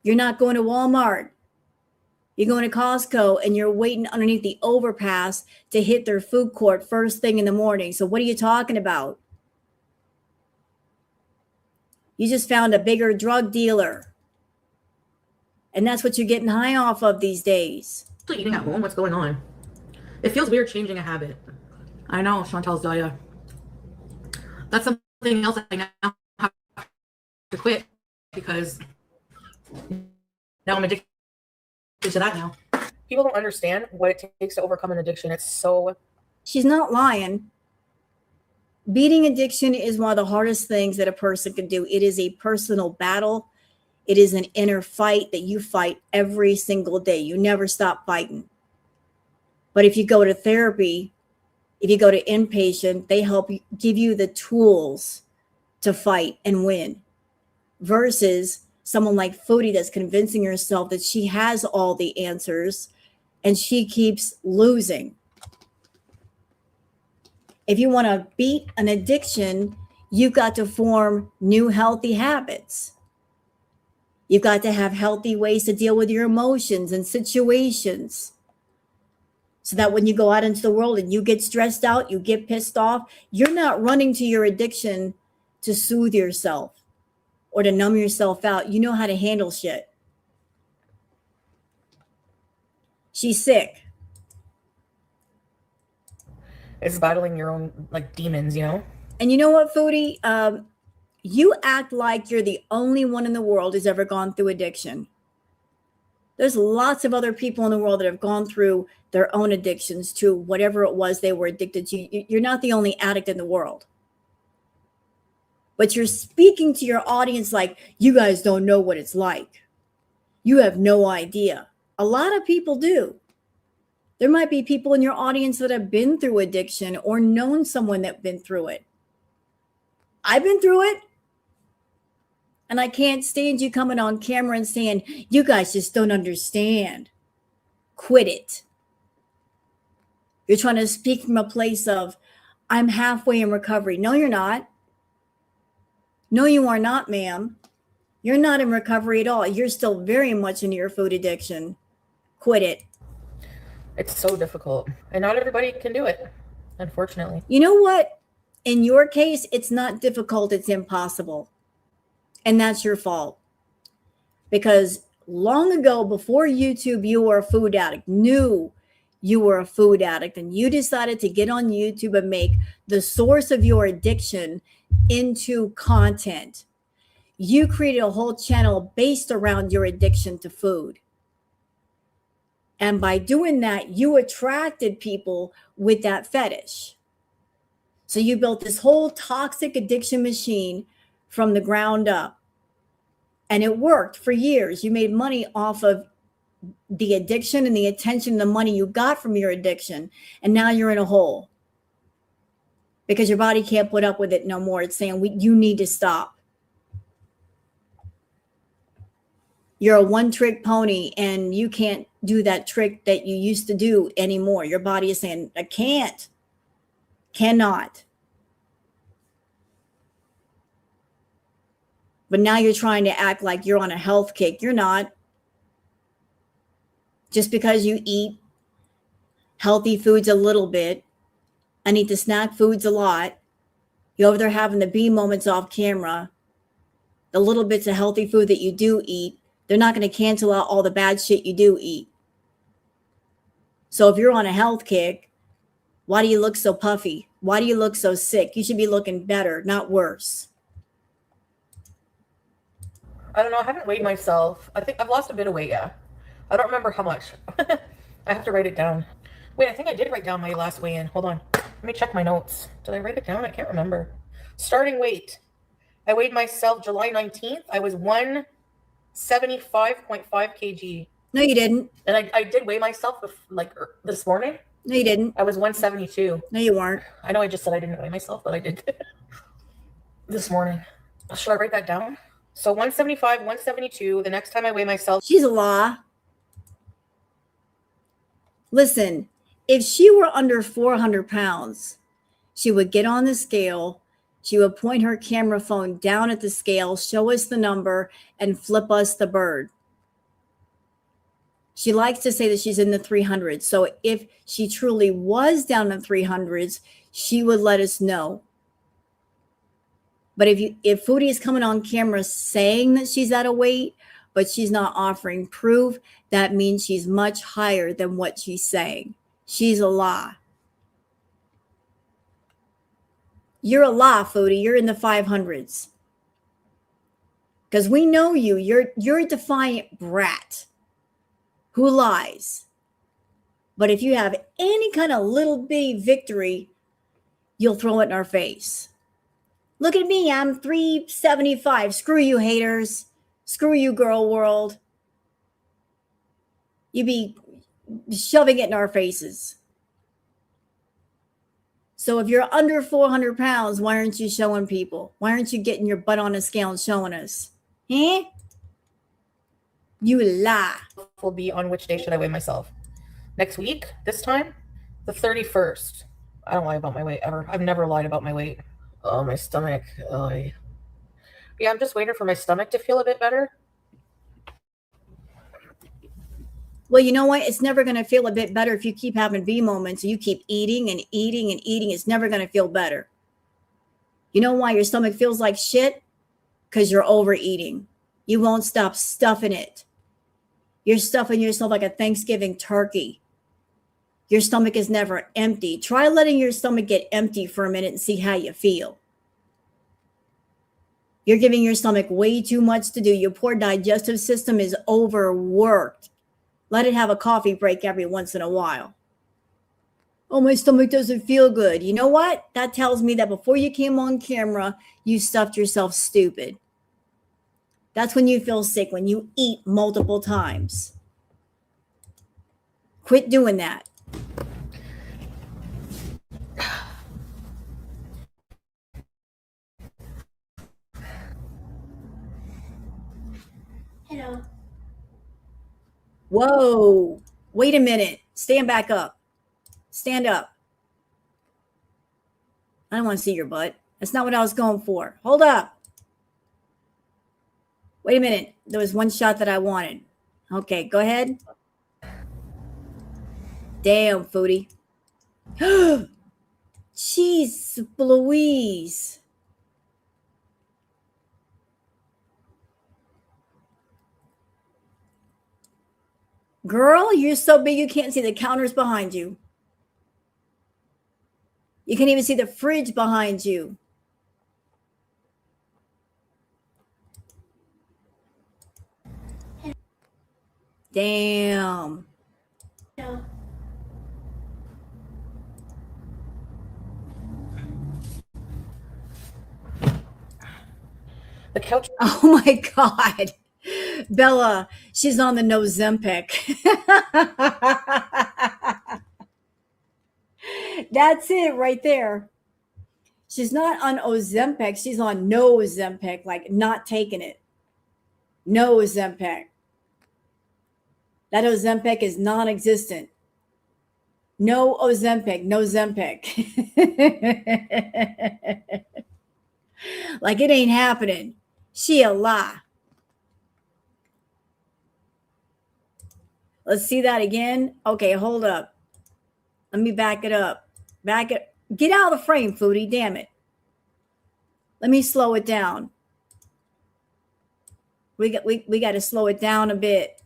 You're not going to Walmart. You're going to Costco and you're waiting underneath the overpass to hit their food court first thing in the morning. So what are you talking about? You just found a bigger drug dealer. And that's what you're getting high off of these days. Eating at home, what's going on? It feels weird changing a habit. I know, Chantal's Dahlia. That's something else I now have to quit because now I'm addicted to that now. People don't understand what it takes to overcome an addiction. It's so... She's not lying. Beating addiction is one of the hardest things that a person can do. It is a personal battle. It is an inner fight that you fight every single day. You never stop fighting. But if you go to therapy, if you go to inpatient, they help you, give you the tools to fight and win. Versus someone like Foodie that's convincing herself that she has all the answers and she keeps losing. If you want to beat an addiction, you've got to form new healthy habits. You've got to have healthy ways to deal with your emotions and situations. So that when you go out into the world and you get stressed out, you get pissed off, you're not running to your addiction to soothe yourself or to numb yourself out. You know how to handle shit. She's sick. It's battling your own like demons, you know? And you know what, Foodie? You act like you're the only one in the world who's ever gone through addiction. There's lots of other people in the world that have gone through their own addictions to whatever it was they were addicted to. You're not the only addict in the world. But you're speaking to your audience like, you guys don't know what it's like. You have no idea. A lot of people do. There might be people in your audience that have been through addiction or known someone that's been through it. I've been through it. And I can't stand you coming on camera and saying, you guys just don't understand. Quit it. You're trying to speak from a place of, I'm halfway in recovery. No, you're not. No, you are not, ma'am. You're not in recovery at all. You're still very much in your food addiction. Quit it. It's so difficult. And not everybody can do it, unfortunately. You know what? In your case, it's not difficult. It's impossible. And that's your fault. Because long ago, before YouTube, you were a food addict, knew you were a food addict, and you decided to get on YouTube and make the source of your addiction into content. You created a whole channel based around your addiction to food. And by doing that, you attracted people with that fetish. So you built this whole toxic addiction machine from the ground up. And it worked for years. You made money off of the addiction and the attention and the money you got from your addiction. And now you're in a hole because your body can't put up with it no more. It's saying, you need to stop. You're a one-trick pony and you can't do that trick that you used to do anymore. Your body is saying, I can't, cannot. But now you're trying to act like you're on a health kick. You're not. Just because you eat healthy foods a little bit and eat the snack foods a lot, you're over there having the bee moments off camera, the little bits of healthy food that you do eat, they're not going to cancel out all the bad shit you do eat. So if you're on a health kick, why do you look so puffy? Why do you look so sick? You should be looking better, not worse. I don't know. I haven't weighed myself. I think I've lost a bit of weight, yeah. I don't remember how much. I have to write it down. Wait, I think I did write down my last weigh-in. Hold on. Let me check my notes. Did I write it down? I can't remember. Starting weight. I weighed myself July 19th. I was 175.5 kg. No, you didn't. And I did weigh myself this morning. No, you didn't. I was 172. No, you weren't. I know I just said I didn't weigh myself, but I did this morning. Should I write that down? So 175, 172. The next time I weigh myself. She's a law. Listen, if she were under 400 pounds, she would get on the scale. She would point her camera phone down at the scale, show us the number, and flip us the bird. She likes to say that she's in the 300s. So if she truly was down in 300s, she would let us know. But if Foodie is coming on camera saying that she's at a weight, but she's not offering proof, that means she's much higher than what she's saying. She's a lie. You're a lie, Foodie. You're in the 500s. Because we know you. You're a defiant brat who lies. But if you have any kind of little bitty victory, you'll throw it in our face. Look at me. I'm 375. Screw you, haters. Screw you, girl world. You be shoving it in our faces. So if you're under 400 pounds, why aren't you showing people? Why aren't you getting your butt on a scale and showing us? Eh? You lie. Will be on which day should I weigh myself? Next week? This time? The 31st. I don't lie about my weight ever. I've never lied about my weight. Oh, my stomach. Oh, yeah, I'm just waiting for my stomach to feel a bit better. Well, you know what? It's never going to feel a bit better if you keep having V moments and you keep eating and eating and eating. It's never going to feel better. You know why your stomach feels like shit? Because you're overeating. You won't stop stuffing it. You're stuffing yourself like a Thanksgiving turkey. Your stomach is never empty. Try letting your stomach get empty for a minute and see how you feel. You're giving your stomach way too much to do. Your poor digestive system is overworked. Let it have a coffee break every once in a while. Oh, my stomach doesn't feel good. You know what? That tells me that before you came on camera, you stuffed yourself stupid. That's when you feel sick, when you eat multiple times. Quit doing that. Hello. Whoa. Wait a minute. Stand back up. Stand up. I don't want to see your butt. That's not what I was going for. Hold up. Wait a minute. There was one shot that I wanted. Okay, go ahead. Damn, Foodie. Jeez, Louise. Girl, you're so big you can't see the counters behind you. You can't even see the fridge behind you. Damn. Hello. The couch. Oh my God. Bella, she's on the no Zempic. That's it right there. She's not on Ozempic. She's on no Ozempic, like not taking it. No Ozempic. That Ozempic is non-existent. No Ozempic, no Zempic. Like it ain't happening. She a lie. Let's see that again. Okay, hold up. Let me back it up. Back it. Get out of the frame, Foodie. Damn it. Let me slow it down. We got to slow it down a bit.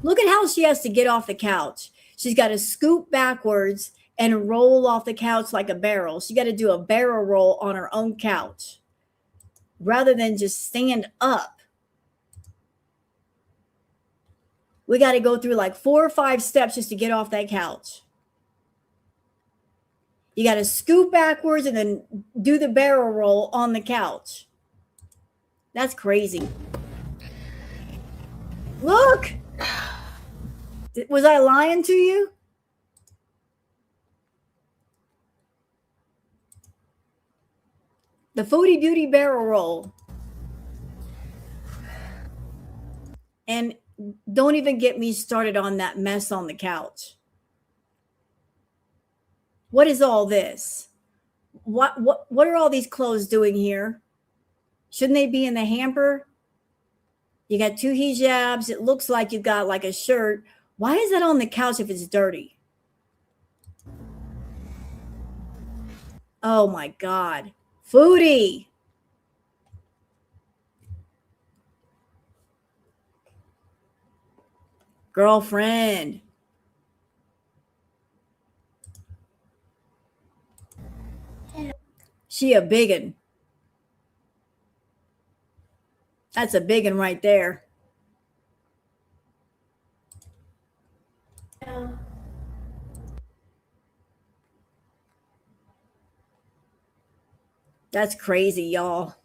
Look at how she has to get off the couch. She's got to scoop backwards and roll off the couch like a barrel. She got to do a barrel roll on her own couch rather than just stand up. We got to go through like 4 or 5 steps just to get off that couch. You got to scoop backwards and then do the barrel roll on the couch. That's crazy. Look! Was I lying to you? The Foodie Beauty Barrel Roll. And don't even get me started on that mess on the couch. What is all this? What are all these clothes doing here? Shouldn't they be in the hamper? You got 2 hijabs. It looks like you got like a shirt. Why is that on the couch if it's dirty? Oh my God. Foodie. Girlfriend. She a biggin. That's a biggin right there. Yeah. That's crazy, y'all.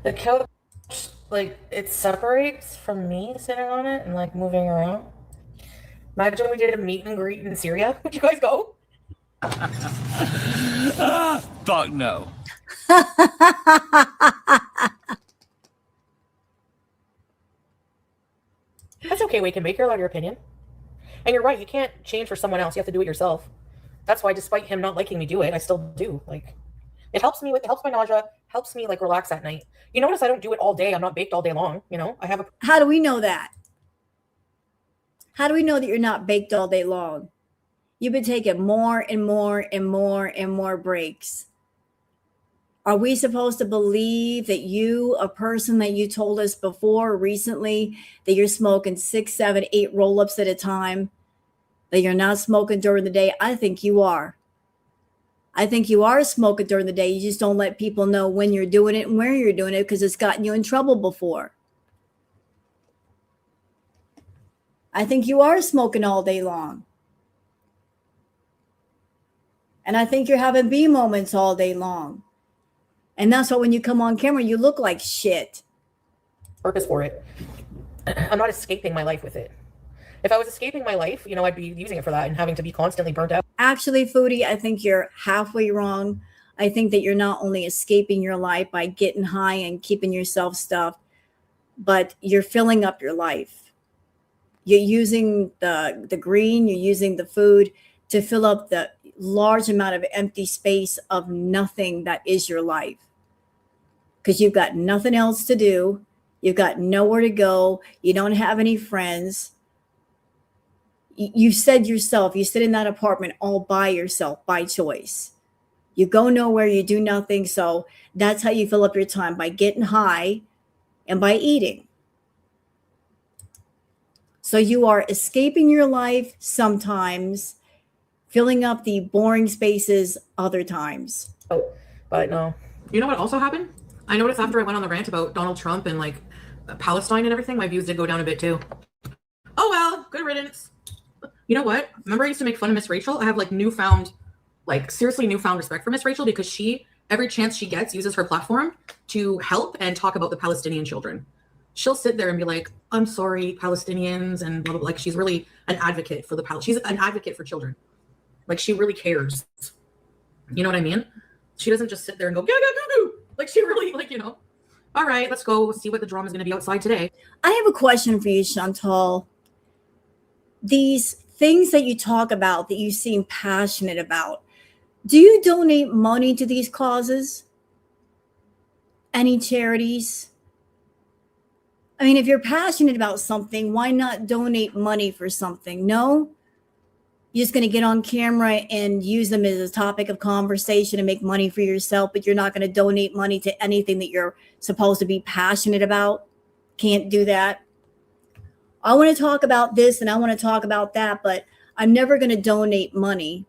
The couch, like, it separates from me sitting on it and like moving around. Imagine we did a meet and greet in Syria. Would you guys go? Fuck no. That's okay, we can make your opinion. And you're right, you can't change for someone else. You have to do it yourself. That's why, despite him not liking me do it, I still do. Like, it helps me it helps my nausea, helps me like relax at night. You notice I don't do it all day. I'm not baked all day long. You know, I have a. How do we know that? How do we know that you're not baked all day long? You've been taking more and more and more and more breaks. Are we supposed to believe that you, a person that you told us before recently, that you're smoking 6, 7, 8 roll-ups at a time, that you're not smoking during the day? I think you are. I think you are smoking during the day. You just don't let people know when you're doing it and where you're doing it because it's gotten you in trouble before. I think you are smoking all day long. And I think you're having B moments all day long. And that's why when you come on camera, you look like shit. Purpose for it. I'm not escaping my life with it. If I was escaping my life, you know, I'd be using it for that and having to be constantly burnt out. Actually, Foodie, I think you're halfway wrong. I think that you're not only escaping your life by getting high and keeping yourself stuffed, but you're filling up your life. You're using the green, you're using the food to fill up the large amount of empty space of nothing that is your life. Because you've got nothing else to do. You've got nowhere to go. You don't have any friends. You said yourself, you sit in that apartment all by yourself, by choice. You go nowhere, you do nothing. So that's how you fill up your time, by getting high and by eating. So you are escaping your life sometimes, filling up the boring spaces other times. Oh, but no. You know what also happened? I noticed after I went on the rant about Donald Trump and like Palestine and everything, my views did go down a bit too. Oh well, good riddance. You know what? Remember I used to make fun of Miss Rachel? I have like seriously newfound respect for Miss Rachel because she, every chance she gets, uses her platform to help and talk about the Palestinian children. She'll sit there and be like, I'm sorry, Palestinians, and blah, blah, blah. Like she's really an advocate for she's an advocate for children. Like she really cares. You know what I mean? She doesn't just sit there and go, go, go, go, go. Like she really, like, you know, all right, let's go see what the drama is going to be outside today. I have a question for you, Chantal. These things that you talk about, that you seem passionate about, do you donate money to these causes? Any charities? I mean, if you're passionate about something, why not donate money for something? No? You're just going to get on camera and use them as a topic of conversation and make money for yourself, but you're not going to donate money to anything that you're supposed to be passionate about? Can't do that. I want to talk about this and I want to talk about that, but I'm never going to donate money.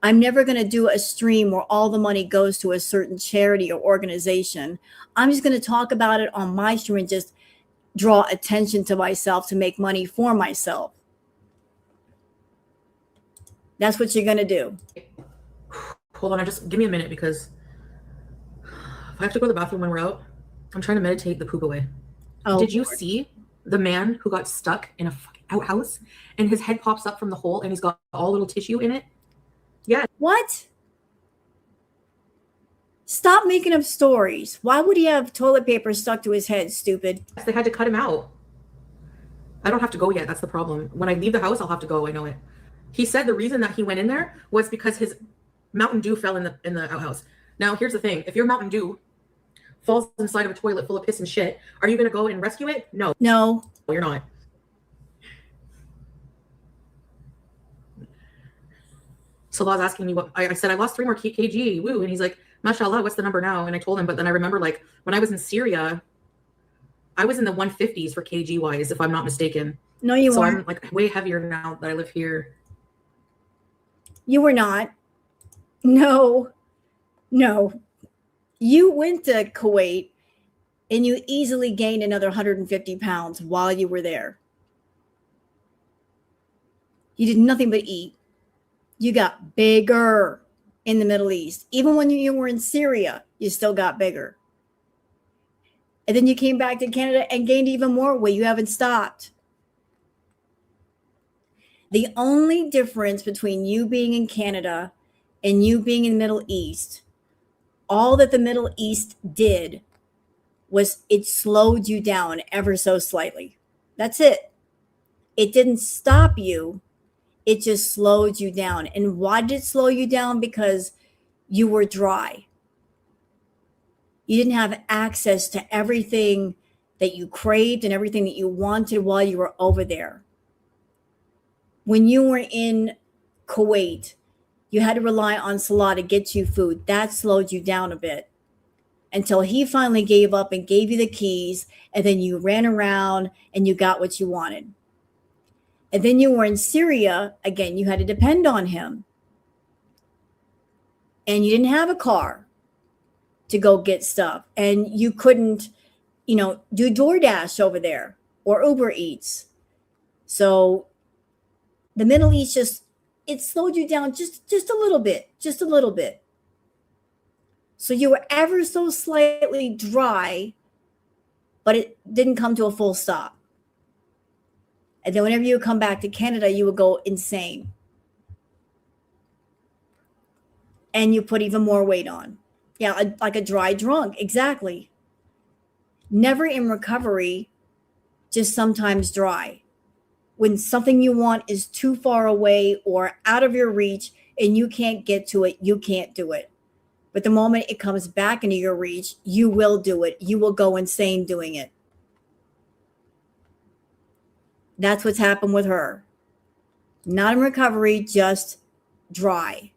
I'm never going to do a stream where all the money goes to a certain charity or organization. I'm just going to talk about it on my stream and just draw attention to myself to make money for myself. That's what you're going to do. Hold on, just give me a minute because if I have to go to the bathroom when we're out, I'm trying to meditate the poop away. Oh, did you Lord. see the man who got stuck in a fucking outhouse and his head pops up from the hole and he's got all little tissue in it? Yeah. What? Stop making up stories. Why would he have toilet paper stuck to his head, stupid? They had to cut him out. I don't have to go yet. That's the problem. When I leave the house, I'll have to go. I know it. He said the reason that he went in there was because his Mountain Dew fell in the outhouse. Now, here's the thing. If your Mountain Dew falls inside of a toilet full of piss and shit, are you going to go and rescue it? No. No. You're not. So Law's asking me what I said. I lost 3 more kg. Woo. And he's like, mashallah, what's the number now? And I told him, but then I remember like when I was in Syria, I was in the 150s for kg wise, if I'm not mistaken. No, you so weren't. I'm like way heavier now that I live here. You were not. No. You went to Kuwait and you easily gained another 150 pounds while you were there. You did nothing but eat. You got bigger in the Middle East. Even when you were in Syria, you still got bigger. And then you came back to Canada and gained even more weight. You haven't stopped. The only difference between you being in Canada and you being in the Middle East, all that the Middle East did was it slowed you down ever so slightly. That's it. It didn't stop you. It just slowed you down. And why did it slow you down? Because you were dry. You didn't have access to everything that you craved and everything that you wanted while you were over there. When you were in Kuwait, you had to rely on Salah to get you food. That slowed you down a bit until he finally gave up and gave you the keys. And then you ran around and you got what you wanted. And then you were in Syria. Again, you had to depend on him. And you didn't have a car to go get stuff. And you couldn't, do DoorDash over there or Uber Eats. So the Middle East it slowed you down just a little bit. So you were ever so slightly dry, but it didn't come to a full stop. And then whenever you come back to Canada, you would go insane. And you put even more weight on. Yeah, like a dry drunk. Exactly. Never in recovery, just sometimes dry. When something you want is too far away or out of your reach and you can't get to it, you can't do it. But the moment it comes back into your reach, you will do it. You will go insane doing it. That's what's happened with her. Not in recovery, just dry.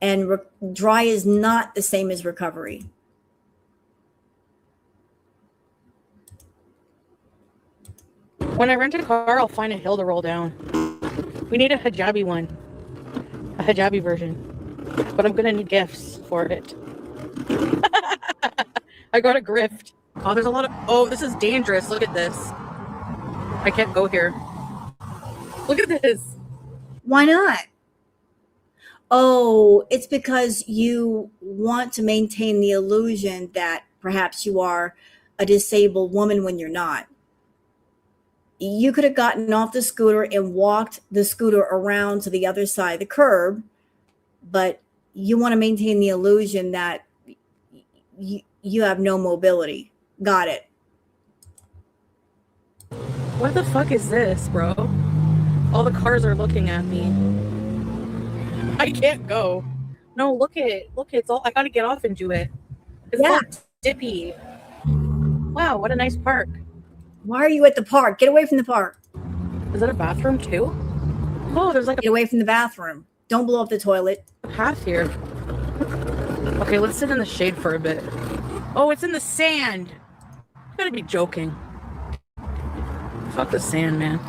And dry is not the same as recovery. When I rent a car, I'll find a hill to roll down. We need a hijabi one. A hijabi version. But I'm going to need gifts for it. I got a grift. Oh, there's a lot of... Oh, this is dangerous. Look at this. I can't go here. Look at this. Why not? Oh, it's because you want to maintain the illusion that perhaps you are a disabled woman when you're not. You could have gotten off the scooter and walked the scooter around to the other side of the curb, but you want to maintain the illusion that you have no mobility. Got it. What the fuck is this, bro? All the cars are looking at me. I can't go. No, look at it. Look, it's all... I gotta get off and do it. It's all dippy. Wow, what a nice park. Why are you at the park? Get away from the park. Is that a bathroom too? Oh, there's like Get away from the bathroom. Don't blow up the toilet. a path here. Okay, let's sit in the shade for a bit. Oh, it's in the sand. You gotta be joking. Fuck the sand, man.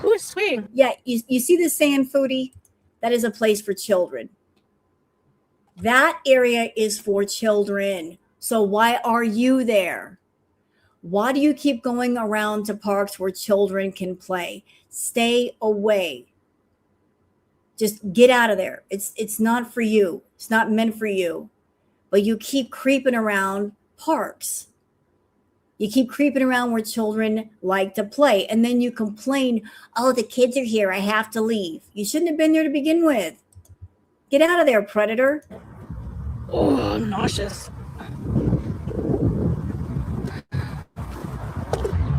Ooh, a swing. Yeah, you see the sand, Foodie? That is a place for children. That area is for children. So why are you there? Why do you keep going around to parks where children can play? Stay away. Just get out of there. It's not for you. It's not meant for you. But you keep creeping around parks. You keep creeping around where children like to play. And then you complain, oh, the kids are here. I have to leave. You shouldn't have been there to begin with. Get out of there, predator. Oh, I'm nauseous.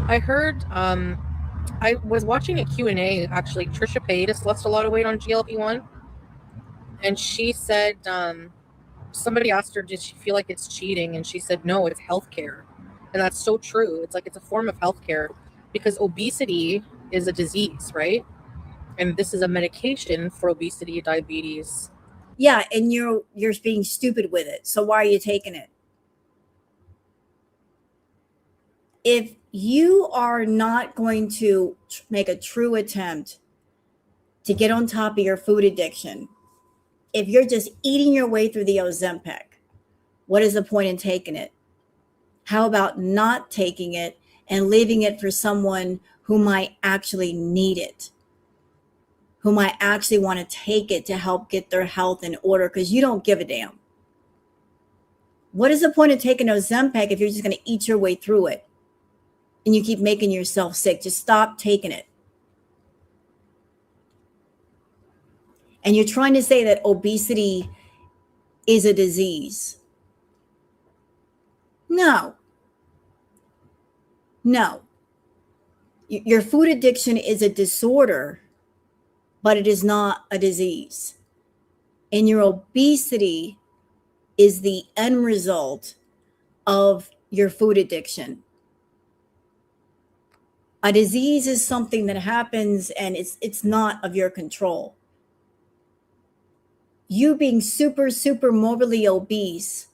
I heard, I was watching a Q&A, actually. Trisha Paytas lost a lot of weight on GLP-1. And she said, somebody asked her, did she feel like it's cheating? And she said, no, it's healthcare. And that's so true. It's like it's a form of healthcare because obesity is a disease, right? And this is a medication for obesity, diabetes. Yeah, and you're being stupid with it. So why are you taking it? If you are not going to make a true attempt to get on top of your food addiction, if you're just eating your way through the Ozempic, what is the point in taking it? How about not taking it and leaving it for someone who might actually need it, who might actually want to take it to help get their health in order because you don't give a damn? What is the point of taking Ozempic if you're just going to eat your way through it and you keep making yourself sick? Just stop taking it. And you're trying to say that obesity is a disease. No. Your food addiction is a disorder, but it is not a disease. And your obesity is the end result of your food addiction. A disease is something that happens and it's not of your control. You being super morbidly obese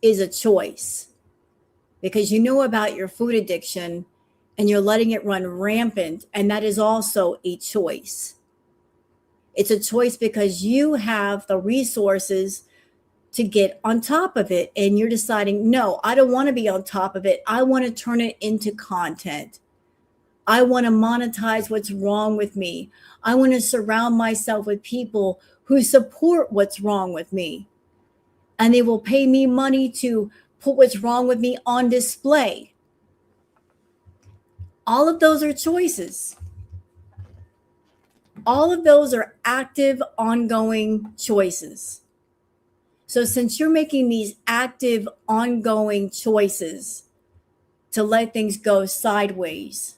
is a choice because you know about your food addiction and you're letting it run rampant, and that is also a choice. It's a choice because you have the resources to get on top of it, and you're deciding, no, I don't want to be on top of it. I want to turn it into content. I want to monetize what's wrong with me. I want to surround myself with people who support what's wrong with me. And they will pay me money to put what's wrong with me on display. All of those are choices. All of those are active, ongoing choices. So since you're making these active, ongoing choices to let things go sideways,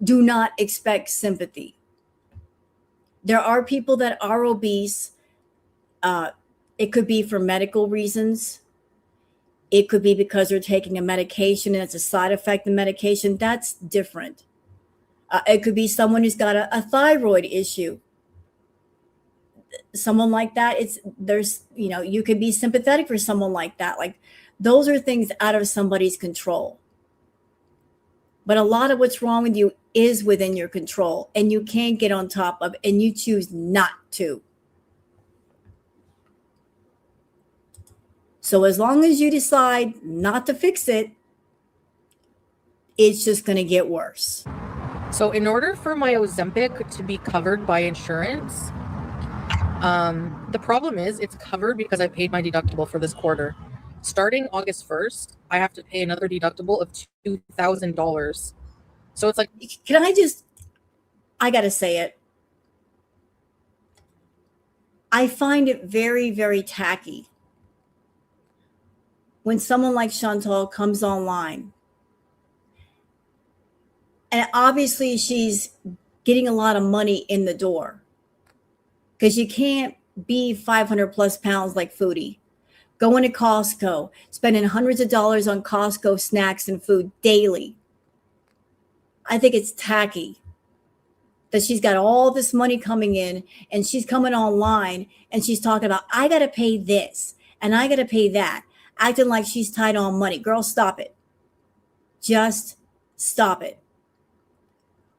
do not expect sympathy. There are people that are obese. It could be for medical reasons. It could be because they're taking a medication and it's a side effect of medication. That's different. It could be someone who's got a thyroid issue. Someone like that, you could be sympathetic for someone like that. Like, those are things out of somebody's control. But a lot of what's wrong with you is within your control, and you can't get on top of, and you choose not to. So as long as you decide not to fix it, it's just going to get worse. So in order for my Ozempic to be covered by insurance, the problem is it's covered because I paid my deductible for this quarter. Starting August 1st, I have to pay another deductible of $2,000. So it's like, I got to say it. I find it very, very tacky when someone like Chantal comes online. And obviously she's getting a lot of money in the door because you can't be 500 plus pounds like Foodie. Going to Costco, spending hundreds of dollars on Costco snacks and food daily. I think it's tacky that she's got all this money coming in and she's coming online and she's talking about, I got to pay this and I got to pay that, acting like she's tight on money. Girl, stop it. Just stop it.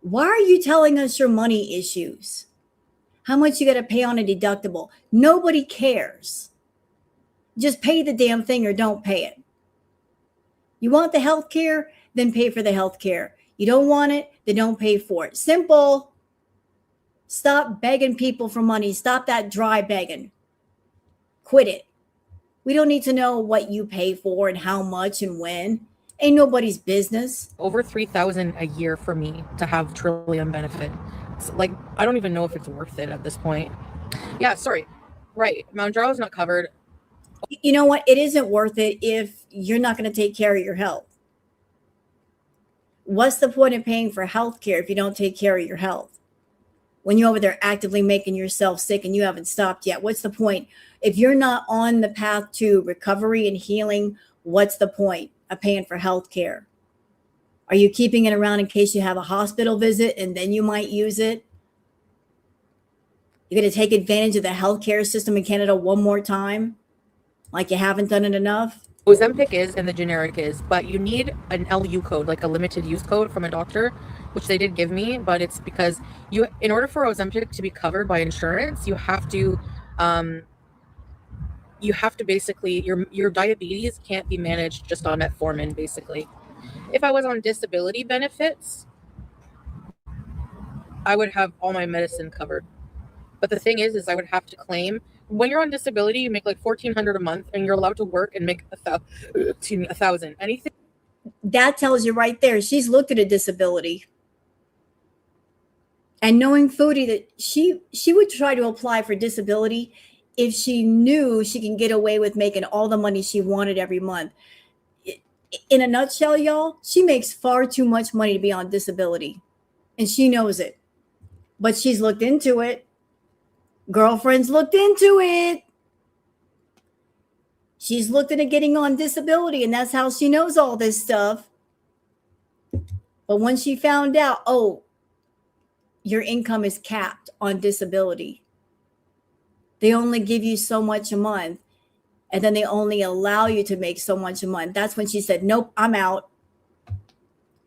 Why are you telling us your money issues? How much you got to pay on a deductible? Nobody cares. Just pay the damn thing or don't pay it. You want the health care? Then pay for the health care. You don't want it? Then don't pay for it. Simple. Stop begging people for money. Stop that dry begging. Quit it. We don't need to know what you pay for and how much and when. Ain't nobody's business. Over $3,000 a year for me to have Trillium benefit. Like, I don't even know if it's worth it at this point. Yeah, sorry. Right. Mount Jarrow is not covered. You know what? It isn't worth it if you're not going to take care of your health. What's the point of paying for health care if you don't take care of your health? When you're over there actively making yourself sick and you haven't stopped yet, what's the point? If you're not on the path to recovery and healing, what's the point of paying for health care? Are you keeping it around in case you have a hospital visit and then you might use it? You're going to take advantage of the healthcare system in Canada one more time? Like you haven't done it enough? Ozempic is and the generic is, but you need an LU code, like a limited use code from a doctor, which they did give me, but it's because in order for Ozempic to be covered by insurance, you have to basically, your diabetes can't be managed just on metformin, basically. If I was on disability benefits, I would have all my medicine covered. But the thing is I would have to claim. When you're on disability, you make like $1,400 a month, and you're allowed to work and make $1,000. Anything. That tells you right there. She's looked at a disability, and knowing Foodie that she would try to apply for disability if she knew she can get away with making all the money she wanted every month. In a nutshell, y'all, she makes far too much money to be on disability, and she knows it. But she's looked into it. Girlfriends looked into it. She's looked into getting on disability, and that's how she knows all this stuff. But when she found out, oh, your income is capped on disability, they only give you so much a month, and then they only allow you to make so much a month. That's when she said, nope, I'm out.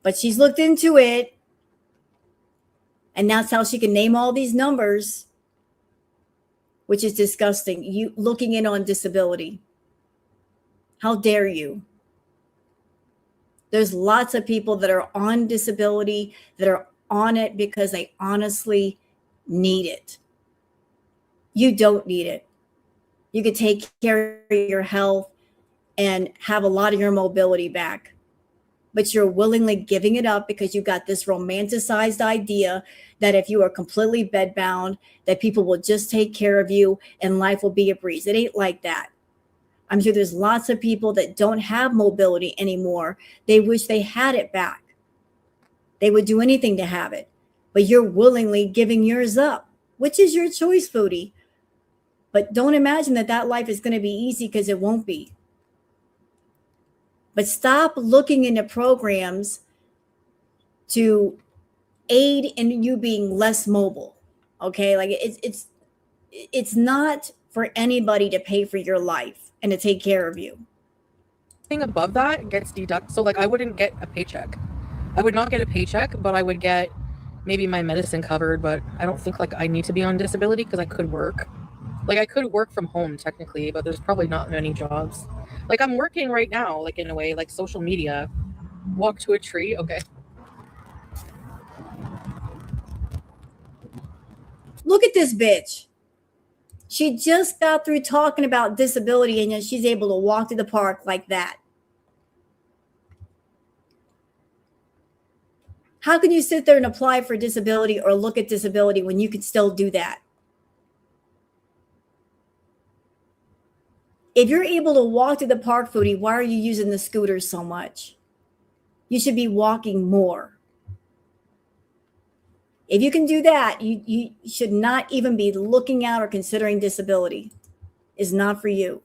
But she's looked into it, and that's how she can name all these numbers, which is disgusting. You looking in on disability. How dare you? There's lots of people that are on disability that are on it because they honestly need it. You don't need it. You could take care of your health and have a lot of your mobility back, but you're willingly giving it up because you got this romanticized idea that if you are completely bedbound, that people will just take care of you and life will be a breeze. It ain't like that. I'm sure there's lots of people that don't have mobility anymore. They wish they had it back. They would do anything to have it, but you're willingly giving yours up, which is your choice, Foodie. But don't imagine that life is going to be easy, because it won't be. But stop looking into programs to aid in you being less mobile. Okay, like it's not for anybody to pay for your life and to take care of you. Anything above that gets deducted. So like I wouldn't get a paycheck. I would not get a paycheck, but I would get maybe my medicine covered. But I don't think like I need to be on disability because I could work. Like I could work from home technically, but there's probably not many jobs. Like I'm working right now, like in a way, like social media. Walk to a tree. Okay. Look at this bitch. She just got through talking about disability, and yet she's able to walk to the park like that. How can you sit there and apply for disability or look at disability when you can still do that? If you're able to walk to the park, Foodie, why are you using the scooters so much? You should be walking more. If you can do that, you should not even be looking out or considering disability. It's not for you.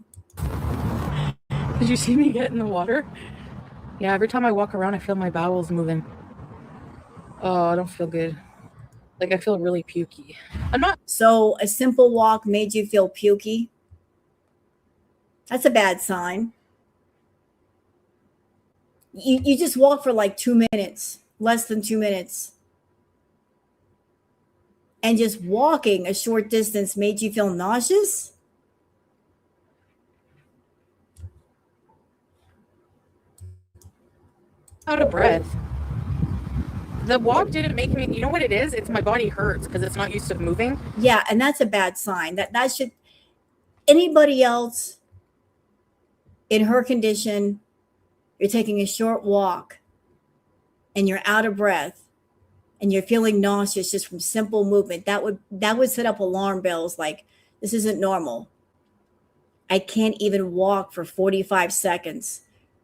Did you see me get in the water? Yeah, every time I walk around, I feel my bowels moving. Oh, I don't feel good. Like I feel really pukey. I'm not. So a simple walk made you feel pukey? That's a bad sign. You just walk for like 2 minutes, less than 2 minutes. And just walking a short distance made you feel nauseous? Out of breath. The walk didn't make me, you know what it is? It's my body hurts because it's not used to moving. Yeah, and that's a bad sign. That should, anybody else in her condition, you're taking a short walk and you're out of breath and you're feeling nauseous just from simple movement, that would set up alarm bells like, this isn't normal. I can't even walk for 45 seconds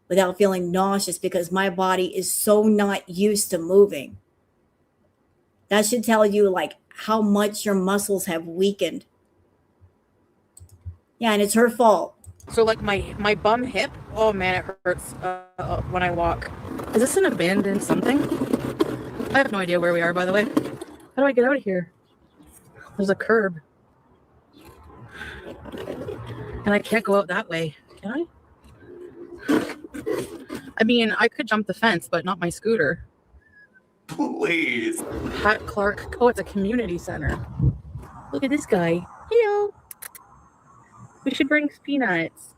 without feeling nauseous because my body is so not used to moving. That should tell you like how much your muscles have weakened. Yeah, and it's her fault. So like my bum hip, oh man, it hurts when I walk. Is this an abandoned something? I have no idea where we are, by the way. How do I get out of here? There's a curb. And I can't go out that way. Can I? I mean, I could jump the fence, but not my scooter. Please. Pat Clark. Oh, it's a community center. Look at this guy. Hello. We should bring peanuts.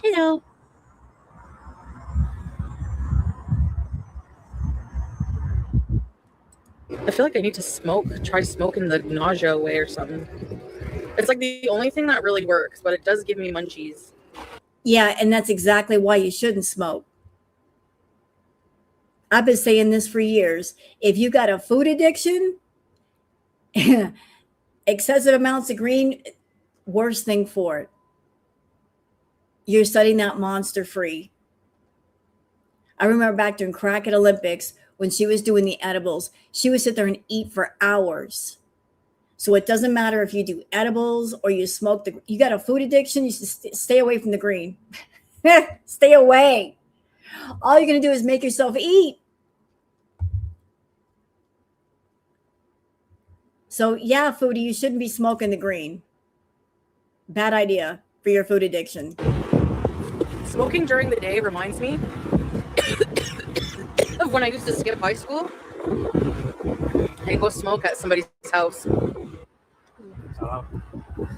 Hello. I feel like I need to smoke. Try smoking the nausea away or something. It's like the only thing that really works, but it does give me munchies. Yeah, and that's exactly why you shouldn't smoke. I've been saying this for years. If you got a food addiction, excessive amounts of green, worst thing for it. You're setting that monster free. I remember back during Crack at Olympics when she was doing the edibles, she would sit there and eat for hours. So it doesn't matter if you do edibles or you smoke, you got a food addiction, you should stay away from the green. Stay away. All you're going to do is make yourself eat. So yeah, Foodie, you shouldn't be smoking the green. Bad idea for your food addiction. Smoking during the day reminds me of when I used to skip high school and go smoke at somebody's house.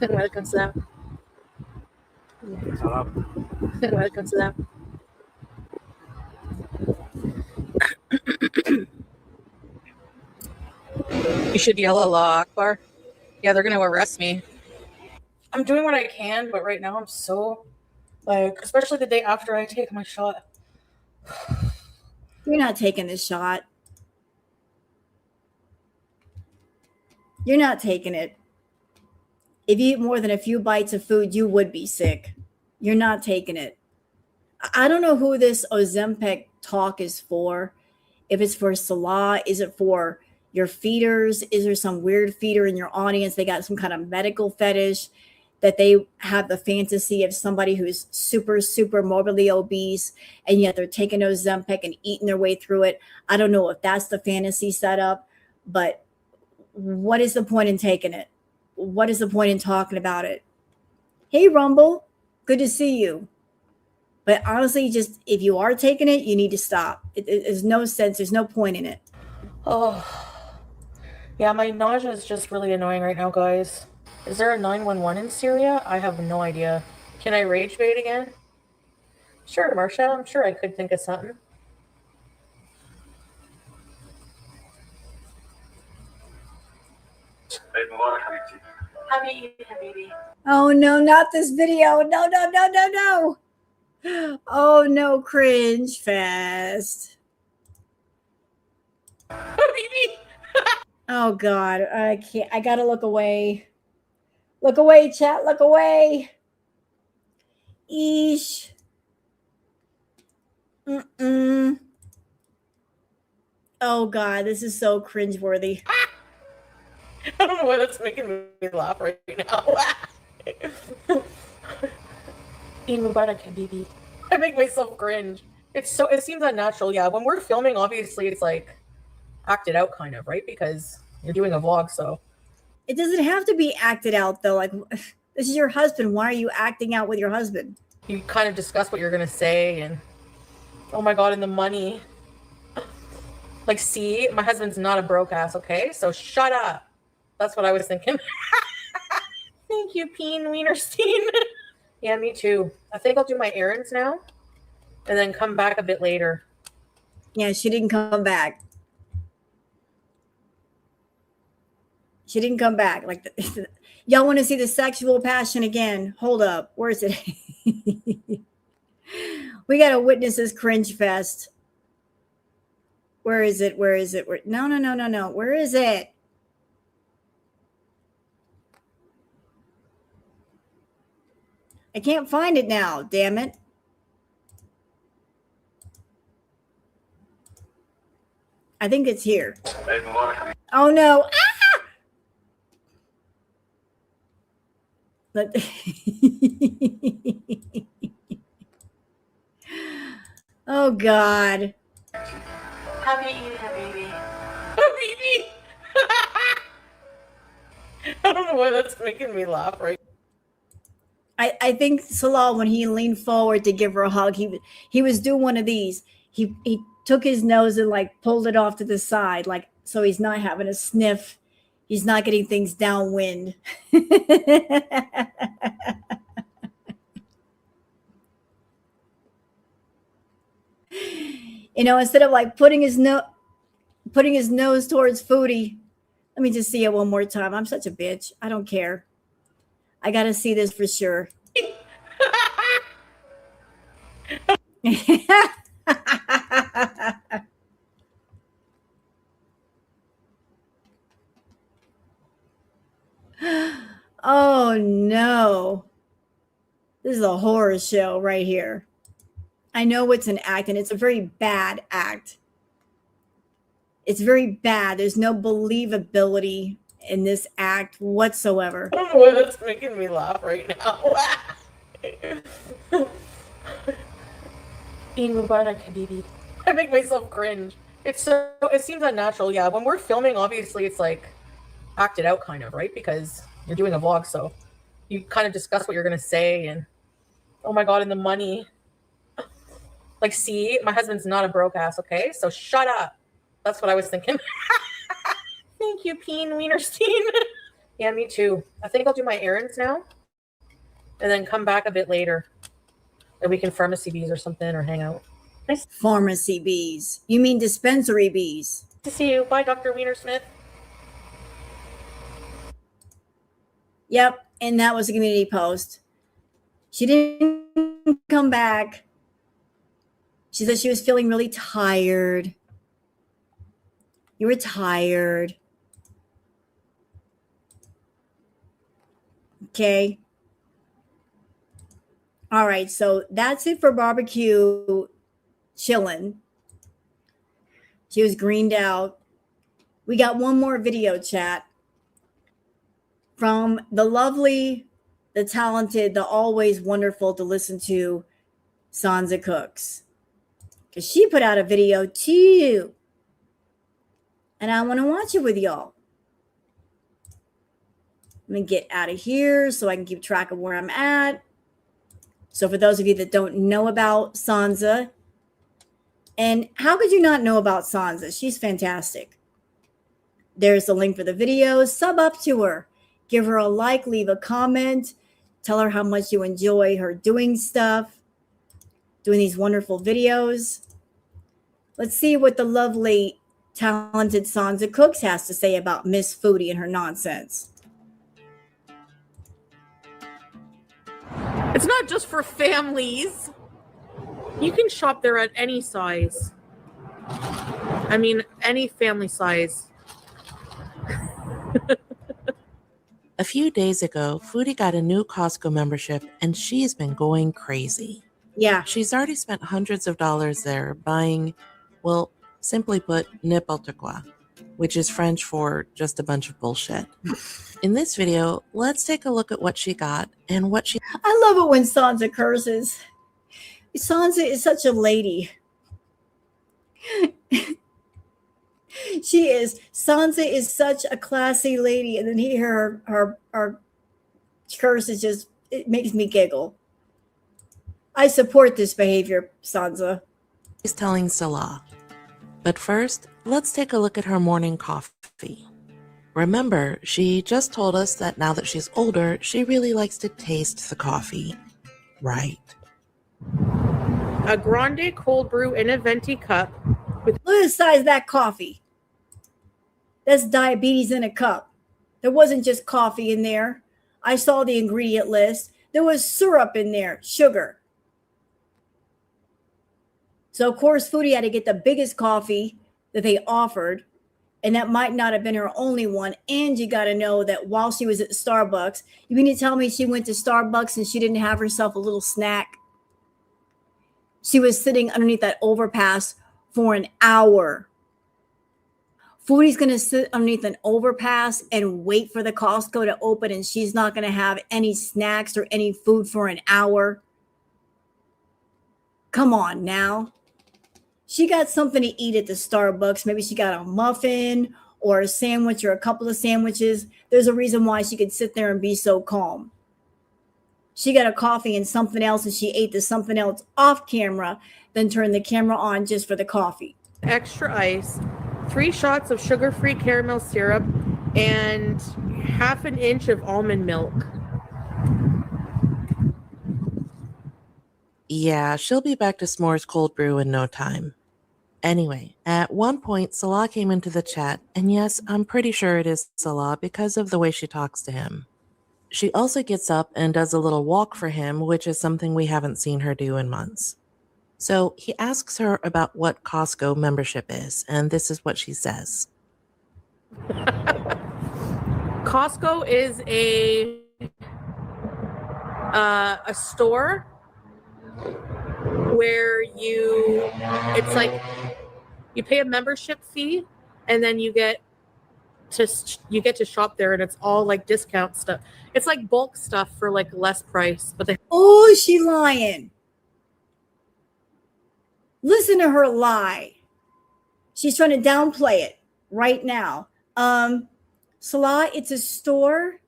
Welcome, Sam. Welcome, Sam. You should yell Allah Akbar. Yeah, they're going to arrest me. I'm doing what I can, but right now I'm so, like, especially the day after I take my shot. You're not taking this shot. You're not taking it. If you eat more than a few bites of food, you would be sick. You're not taking it. I don't know who this Ozempic talk is for. If it's for Salah, is it for your feeders? Is there some weird feeder in your audience? They got some kind of medical fetish that they have the fantasy of somebody who's super, super morbidly obese, and yet they're taking Ozempic and eating their way through it. I don't know if that's the fantasy setup, but what is the point in taking it? What is the point in talking about it? Hey, Rumble, good to see you. But honestly, just if you are taking it, you need to stop. There's no sense. There's no point in it. Oh, yeah, my nausea is just really annoying right now, guys. Is there a 911 in Syria? I have no idea. Can I rage bait again? Sure, Marsha. I'm sure I could think of something. Oh, no, not this video. No, no, no, no, no. Oh, no, cringe fest. Oh, God. I can't. I got to look away. Look away, chat. Look away. Eesh. Mm-mm. Oh, God. This is so cringeworthy. I don't know why that's making me laugh right now. I make myself cringe. It seems unnatural. Yeah, when we're filming, obviously it's like acted out kind of, right? Because you're doing a vlog, so. It doesn't have to be acted out, though. Like, this is your husband. Why are you acting out with your husband? You kind of discuss what you're going to say and, oh my God, and the money. Like, see, my husband's not a broke ass, okay? So shut up. That's what I was thinking. Thank you, Peen Wienerstein. Yeah, me too. I think I'll do my errands now and then come back a bit later. Yeah, she didn't come back. She didn't come back. Like, y'all want to see the sexual passion again? Hold up. Where is it? We got to witness this cringe fest. Where is it? Where is it? No. Where is it? I can't find it now. Damn it. I think it's here. Oh no. Ah! Oh God. Happy eating, baby. Baby. I don't know why that's making me laugh, right? I think Salah, when he leaned forward to give her a hug, he was doing one of these. He took his nose and like pulled it off to the side, like so he's not having a sniff. He's not getting things downwind. You know, instead of like putting his nose towards Foodie. Let me just see it one more time. I'm such a bitch. I don't care. I got to see this for sure. Oh no. This is a horror show right here. I know it's an act and it's a very bad act. It's very bad. There's no believability in this act whatsoever. I don't know why that's making me laugh right now. Eating Mubarak, Habibi. I make myself cringe. It seems unnatural. Yeah, when we're filming, obviously it's like acted out kind of, right? Because you're doing a vlog, so you kind of discuss what you're going to say and oh my God, and the money. Like, see, my husband's not a broke ass, okay? So shut up. That's what I was thinking. Thank you, Peen Wienerstein. Yeah, me too. I think I'll do my errands now and then come back a bit later. And we can pharmacy bees or something or hang out. Nice Pharmacy bees. You mean dispensary bees? to see you. Bye, Dr. Wienersmith. Yep, and that was a community post. She didn't come back. She said she was feeling really tired. You were tired. Okay. All right, so that's it for barbecue chilling. She was greened out. We got one more video chat from the lovely, the talented, the always wonderful to listen to Sansa Cooks. Because she put out a video too. And I want to watch it with y'all. Let me get out of here so I can keep track of where I'm at. So for those of you that don't know about Sansa, and how could you not know about Sansa? She's fantastic. There's the link for the video. Sub up to her. Give her a like, leave a comment. Tell her how much you enjoy her doing stuff, doing these wonderful videos. Let's see what the lovely, talented Sansa Cooks has to say about Miss Foodie and her nonsense. It's not just for families. You can shop there at any size. I mean, any family size. A few days ago, Foodie got a new Costco membership and she's been going crazy. Yeah. She's already spent hundreds of dollars there buying, well, simply put, n'importe quoi, which is French for just a bunch of bullshit. In this video, let's take a look at what she got and what she... I love it when Sansa curses. Sansa is such a lady. She is. Sansa is such a classy lady. And then hear her curse is just, it makes me giggle. I support this behavior, Sansa. She's telling Salah. But first, let's take a look at her morning coffee. Remember, she just told us that now that she's older, she really likes to taste the coffee. Right. A grande cold brew in a venti cup Look at the size of that coffee. That's diabetes in a cup. There wasn't just coffee in there. I saw the ingredient list. There was syrup in there, sugar. So, of course, Foodie had to get the biggest coffee that they offered. And that might not have been her only one. And you got to know that while she was at Starbucks, you mean to tell me she went to Starbucks and she didn't have herself a little snack? She was sitting underneath that overpass for an hour. Foodie's going to sit underneath an overpass and wait for the Costco to open, and she's not going to have any snacks or any food for an hour. Come on now. She got something to eat at the Starbucks. Maybe she got a muffin or a sandwich or a couple of sandwiches. There's a reason why she could sit there and be so calm. She got a coffee and something else, and she ate the something else off camera, then turned the camera on just for the coffee. Extra ice, 3 shots of sugar-free caramel syrup, and half an inch of almond milk. Yeah, she'll be back to s'mores cold brew in no time. Anyway, at one point, Salah came into the chat, and yes, I'm pretty sure it is Salah because of the way she talks to him. She also gets up and does a little walk for him, which is something we haven't seen her do in months. So he asks her about what Costco membership is, and this is what she says. Costco is a store where it's like you pay a membership fee, and then you get to shop there, and it's all like discount stuff. It's like bulk stuff for like less price, but Oh, she lying. Listen to her lie. She's trying to downplay it right now. Salah, it's a store,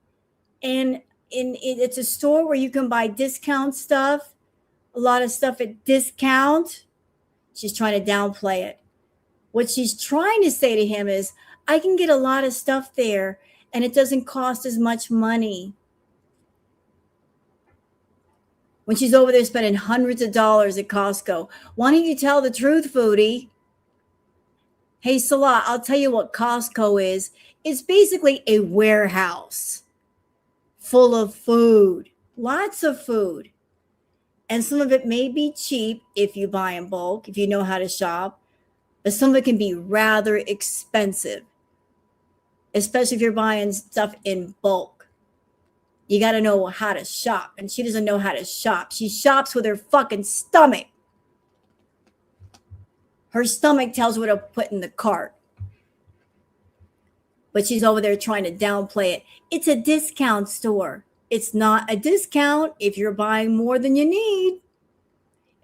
and it's a store where you can buy discount stuff, a lot of stuff at discount. She's trying to downplay it. What she's trying to say to him is, I can get a lot of stuff there, and it doesn't cost as much money. When she's over there spending hundreds of dollars at Costco. Why don't you tell the truth, Foodie? Hey, Salah, I'll tell you what Costco is. It's basically a warehouse full of food, lots of food. And some of it may be cheap if you buy in bulk, if you know how to shop, but some of it can be rather expensive, especially if you're buying stuff in bulk. You got to know how to shop, and she doesn't know how to shop. She shops with her fucking stomach. Her stomach tells her what to put in the cart. But she's over there trying to downplay it. It's a discount store. It's not a discount if you're buying more than you need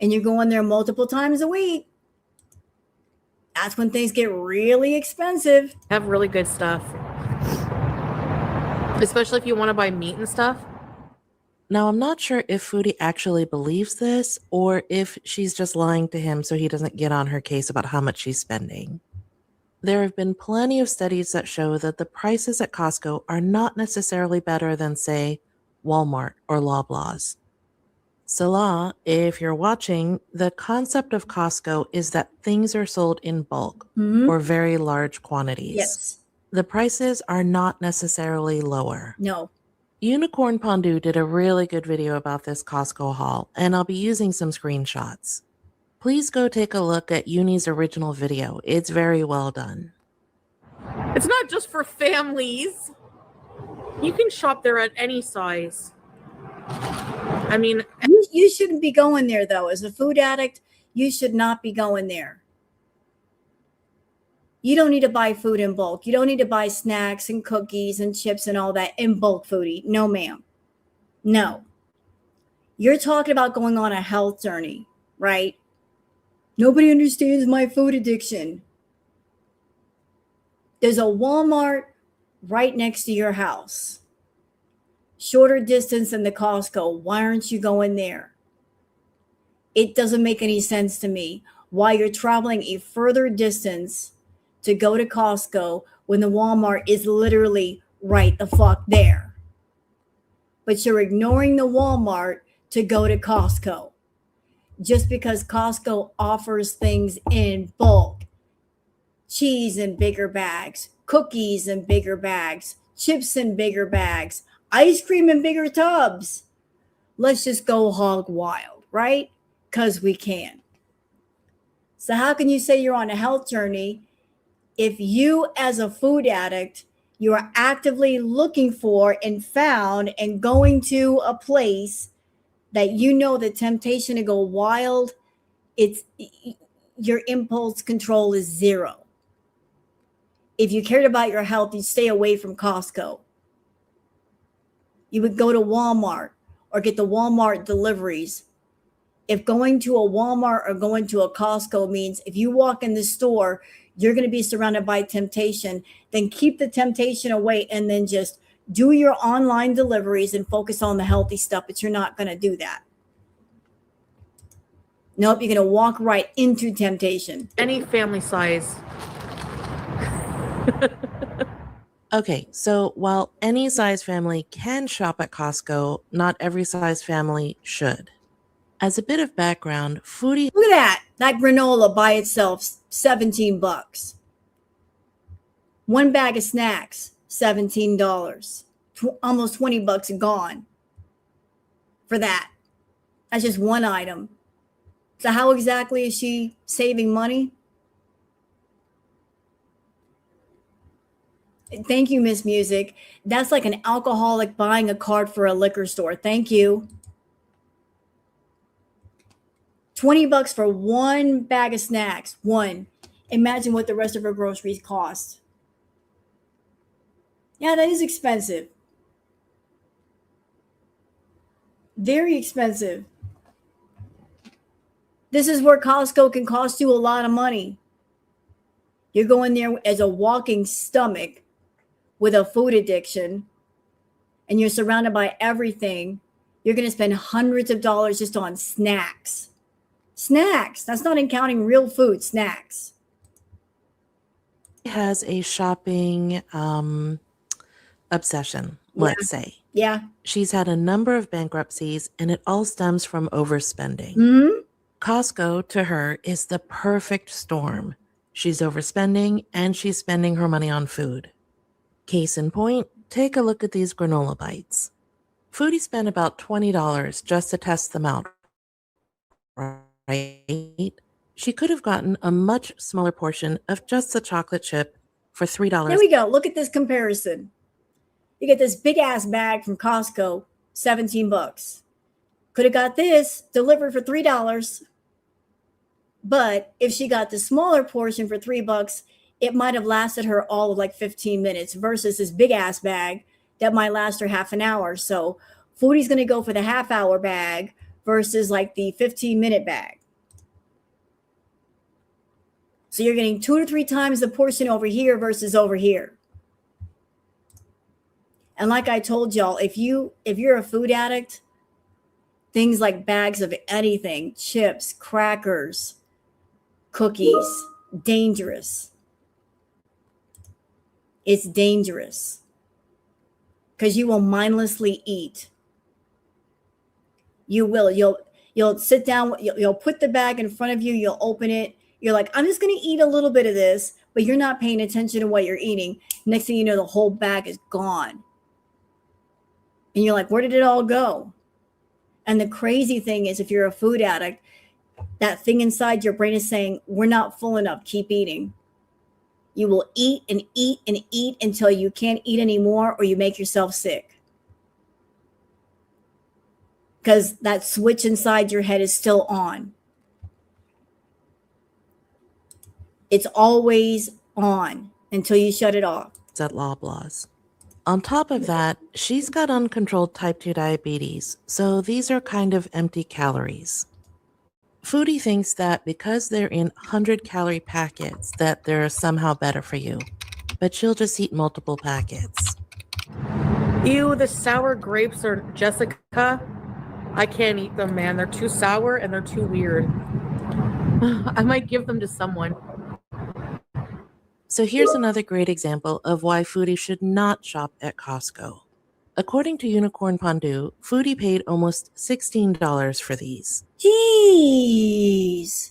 and you're going there multiple times a week. That's when things get really expensive. have really good stuff. Especially if you want to buy meat and stuff. Now, I'm not sure if Foodie actually believes this or if she's just lying to him so he doesn't get on her case about how much she's spending. There have been plenty of studies that show that the prices at Costco are not necessarily better than, say, Walmart or Loblaws. Salah, if you're watching, the concept of Costco is that things are sold in bulk or very large quantities. Yes. The prices are not necessarily lower. No. Unicorn Pondu did a really good video about this Costco haul, and I'll be using some screenshots. Please go take a look at Uni's original video. It's very well done. It's not just for families. You can shop there at any size. I mean, You shouldn't be going there, though. As a food addict, you should not be going there. You don't need to buy food in bulk. You don't need to buy snacks and cookies and chips and all that in bulk, Foodie. No, ma'am. No. You're talking about going on a health journey, right? Nobody understands my food addiction. There's a Walmart right next to your house. Shorter distance than the Costco. Why aren't you going there? It doesn't make any sense to me why you're traveling a further distance to go to Costco when the Walmart is literally right the fuck there. But you're ignoring the Walmart to go to Costco. Just because Costco offers things in bulk cheese in bigger bags, cookies in bigger bags, chips in bigger bags, ice cream in bigger tubs. Let's just go hog wild, right? Because we can. So how can you say you're on a health journey if you, as a food addict, you are actively looking for and found and going to a place that you know the temptation to go wild, it's your impulse control is zero. If you cared about your health, you'd stay away from Costco. You would go to Walmart or get the Walmart deliveries. If going to a Walmart or going to a Costco means if you walk in the store, you're going to be surrounded by temptation, then keep the temptation away and then just do your online deliveries and focus on the healthy stuff, but you're not going to do that. Nope, you're going to walk right into temptation. Any family size. Okay, so while any size family can shop at Costco, not every size family should. As a bit of background, Foodie Look at that granola by itself, $17. One bag of snacks, $17. Almost $20 gone for that. That's just one item. So how exactly is she saving money? Thank you, Miss Music. That's like an alcoholic buying a card for a liquor store. Thank you. $20 for one bag of snacks. One. Imagine what the rest of her groceries cost. Yeah, that is expensive. Very expensive. This is where Costco can cost you a lot of money. You're going there as a walking stomach with a food addiction, and you're surrounded by everything. You're going to spend hundreds of dollars just on snacks. Snacks. That's not counting real food. Snacks. has a shopping obsession, let's say. Yeah. She's had a number of bankruptcies, and it all stems from overspending. Mm-hmm. Costco, to her, is the perfect storm. She's overspending, and she's spending her money on food. Case in point, take a look at these granola bites. Foodie spent about $20 just to test them out, right? She could have gotten a much smaller portion of just the chocolate chip for $3. There we go. Look at this comparison. You get this big ass bag from Costco, $17. Could have got this delivered for $3. But if she got the smaller portion for $3, it might have lasted her all of like 15 minutes versus this big ass bag that might last her half an hour. So Foodie's going to go for the half hour bag versus like the 15-minute bag. So you're getting 2 to 3 times the portion over here versus over here. And like I told y'all, if you're a food addict, things like bags of anything, chips, crackers, cookies, dangerous. It's dangerous because you will mindlessly eat. You will. You'll sit down. You'll put the bag in front of you. You'll open it. You're like, I'm just going to eat a little bit of this, but you're not paying attention to what you're eating. Next thing you know, the whole bag is gone. And you're like, where did it all go? And the crazy thing is, if you're a food addict, that thing inside your brain is saying, we're not full enough. Keep eating. You will eat and eat and eat until you can't eat anymore or you make yourself sick. Because that switch inside your head is still on. It's always on until you shut it off. At Loblaws. On top of that, she's got uncontrolled type 2 diabetes, so these are kind of empty calories. Foodie thinks that because they're in 100-calorie packets that they're somehow better for you, but she'll just eat multiple packets. Ew, the sour grapes are Jessica. I can't eat them, man. They're too sour and they're too weird. I might give them to someone. So here's another great example of why Foodie should not shop at Costco. According to Unicorn Pondu, Foodie paid almost $16 for these. Jeez.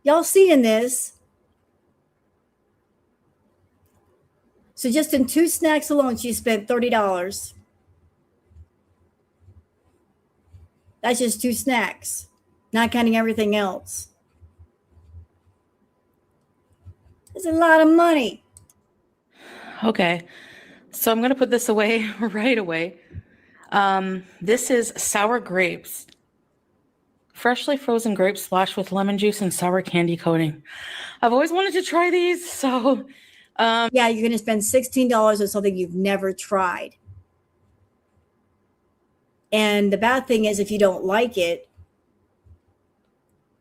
Y'all seeing this? So just in 2 snacks alone, she spent $30. That's just 2 snacks, not counting everything else. That's a lot of money. Okay, so I'm gonna put this away right away. This is sour grapes. Freshly frozen grapes splashed with lemon juice and sour candy coating. I've always wanted to try these, so Yeah, you're going to spend $16 on something you've never tried. And the bad thing is, if you don't like it,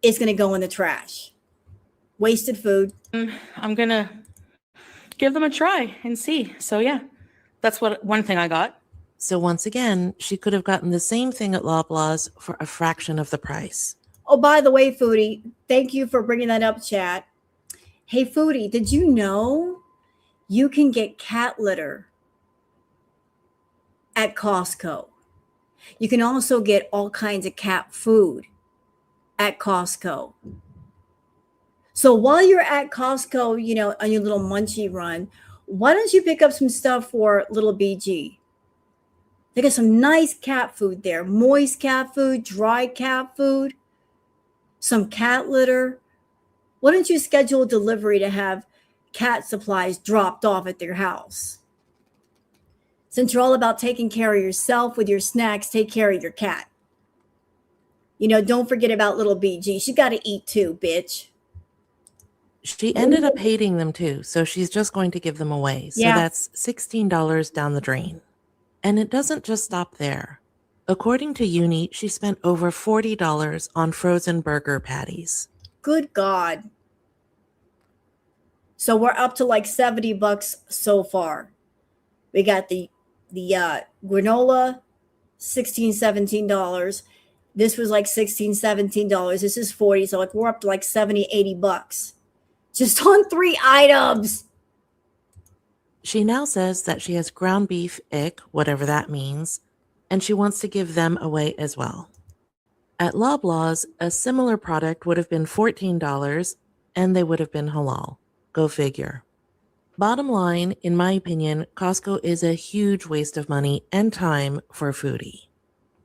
it's going to go in the trash. Wasted food. I'm gonna give them a try and see. So yeah, that's one thing I got. So once again, she could have gotten the same thing at Loblaws for a fraction of the price. Oh, by the way, Foodie, thank you for bringing that up, chat. Hey, Foodie, did you know you can get cat litter at Costco? You can also get all kinds of cat food at Costco. So while you're at Costco, you know, on your little munchie run, why don't you pick up some stuff for little BG? They got some nice cat food there. Moist cat food, dry cat food, some cat litter. Why don't you schedule a delivery to have cat supplies dropped off at their house? Since you're all about taking care of yourself with your snacks, take care of your cat. You know, don't forget about little BG. She got to eat too, bitch. She ended up hating them too, so she's just going to give them away. So Yeah. that's $16 down the drain. And it doesn't just stop there. According to Uni, she spent over $40 on frozen burger patties. Good God. So we're up to like $70 so far. We got the granola, $16, $17. This was like $16, $17. This is 40. So like we're up to like 70, $80 just on 3 items. She now says that she has ground beef ick, whatever that means, and she wants to give them away as well. At Loblaws, a similar product would have been $14 and they would have been halal. Go figure. Bottom line, in my opinion, Costco is a huge waste of money and time for Foodie.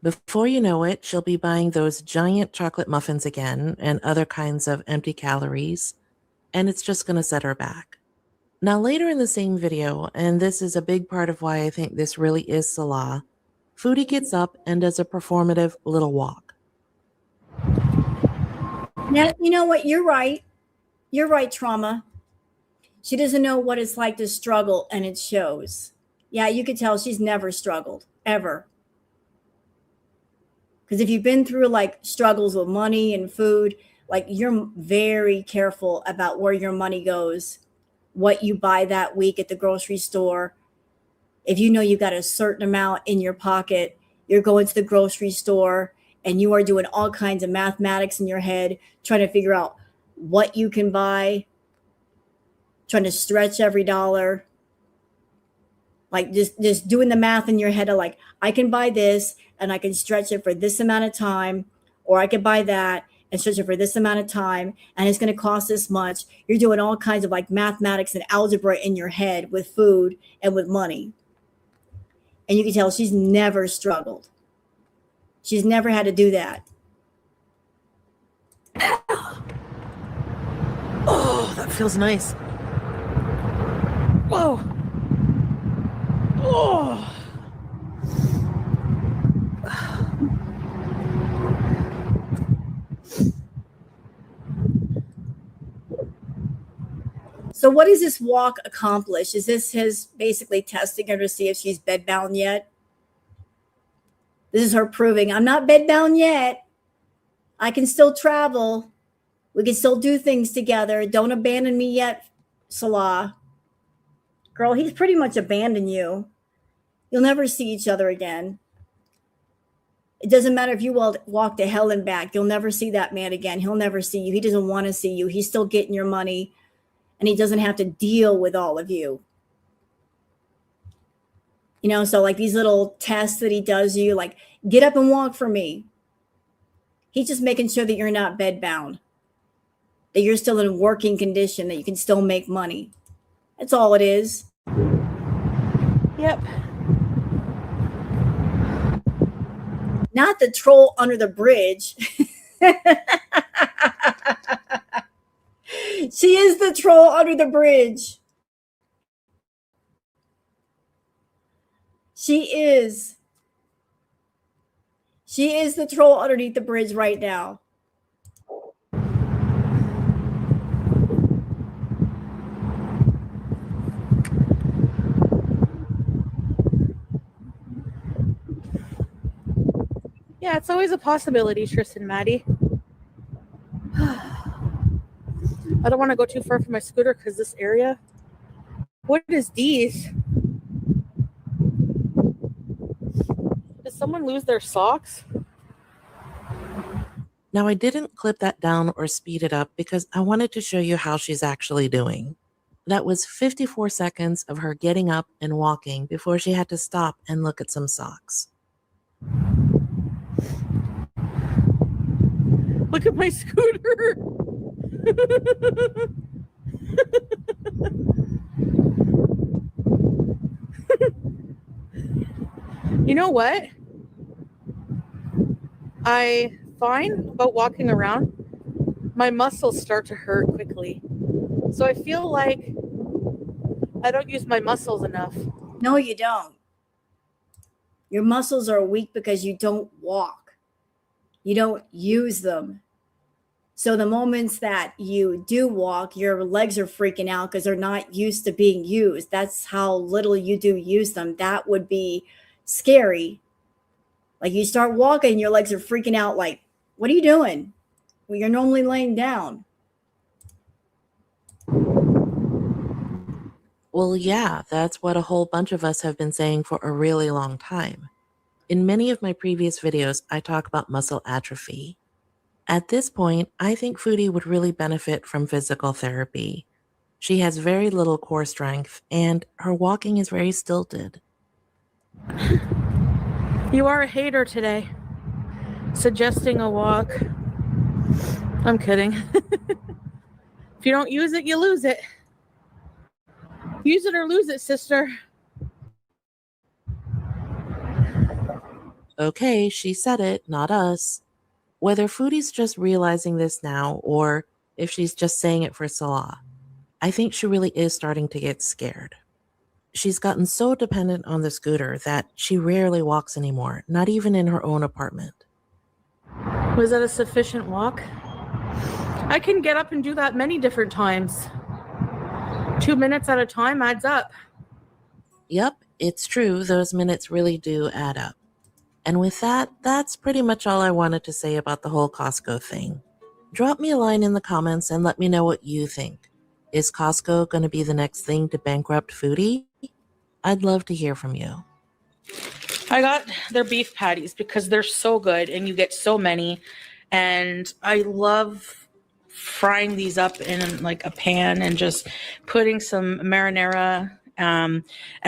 Before you know it, she'll be buying those giant chocolate muffins again and other kinds of empty calories, and it's just going to set her back. Now, later in the same video, and this is a big part of why I think this really is Salah, Foodie gets up and does a performative little walk. Now, you know what? You're right. You're right, Trauma. She doesn't know what it's like to struggle, and it shows. Yeah, you could tell she's never struggled, ever. Because if you've been through like struggles with money and food, like you're very careful about where your money goes, what you buy that week at the grocery store. If you know you got a certain amount in your pocket, you're going to the grocery store and you are doing all kinds of mathematics in your head, trying to figure out what you can buy, trying to stretch every dollar. Like just doing the math in your head of like, I can buy this and I can stretch it for this amount of time, or I can buy that and stretch it for this amount of time, and it's going to cost this much. You're doing all kinds of like mathematics and algebra in your head with food and with money. And you can tell she's never struggled. She's never had to do that. Oh, that feels nice. Whoa. Oh. So what does this walk accomplish? Is this his basically testing her to see if she's bedbound yet? This is her proving, I'm not bedbound yet. I can still travel. We can still do things together. Don't abandon me yet, Salah. Girl, he's pretty much abandoned you. You'll never see each other again. It doesn't matter if you walk to hell and back. You'll never see that man again. He'll never see you. He doesn't want to see you. He's still getting your money, and he doesn't have to deal with all of you. You know, so like these little tests that he does you, like, get up and walk for me. He's just making sure that you're not bedbound. that you're still in working condition, that you can still make money. That's all it is. Yep. Not the troll under the bridge. She is the troll under the bridge. She is. She is the troll underneath the bridge right now. Yeah, it's always a possibility, Tristan, Maddie. I don't want to go too far from my scooter because this area. What is these? Did someone lose their socks? Now, I didn't clip that down or speed it up because I wanted to show you how she's actually doing. That was 54 seconds of her getting up and walking before she had to stop and look at some socks. Look at my scooter. You know what? I find about walking around, my muscles start to hurt quickly. So I feel like I don't use my muscles enough. No, you don't. Your muscles are weak because you don't walk. You don't use them. So the moments that you do walk, your legs are freaking out because they're not used to being used. That's how little you do use them. That would be scary. Like you start walking, your legs are freaking out like, what are you doing? Well, you're normally laying down. Well, yeah, that's what a whole bunch of us have been saying for a really long time. In many of my previous videos, I talk about muscle atrophy. At this point, I think Foodie would really benefit from physical therapy. She has very little core strength, and her walking is very stilted. You are a hater today. Suggesting a walk. I'm kidding. If you don't use it, you lose it. Use it or lose it, sister. Okay, she said it, not us. Whether Foodie's just realizing this now or if she's just saying it for Salah, I think she really is starting to get scared. She's gotten so dependent on the scooter that she rarely walks anymore, not even in her own apartment. Was that a sufficient walk? I can get up and do that many different times. 2 minutes at a time adds up. Yep, it's true, those minutes really do add up. And with that, that's pretty much all I wanted to say about the whole Costco thing. Drop me a line in the comments and let me know what you think. Is Costco going to be the next thing to bankrupt Foodie? I'd love to hear from you. I got their beef patties because they're so good and you get so many. And I love frying these up in like a pan and just putting some marinara and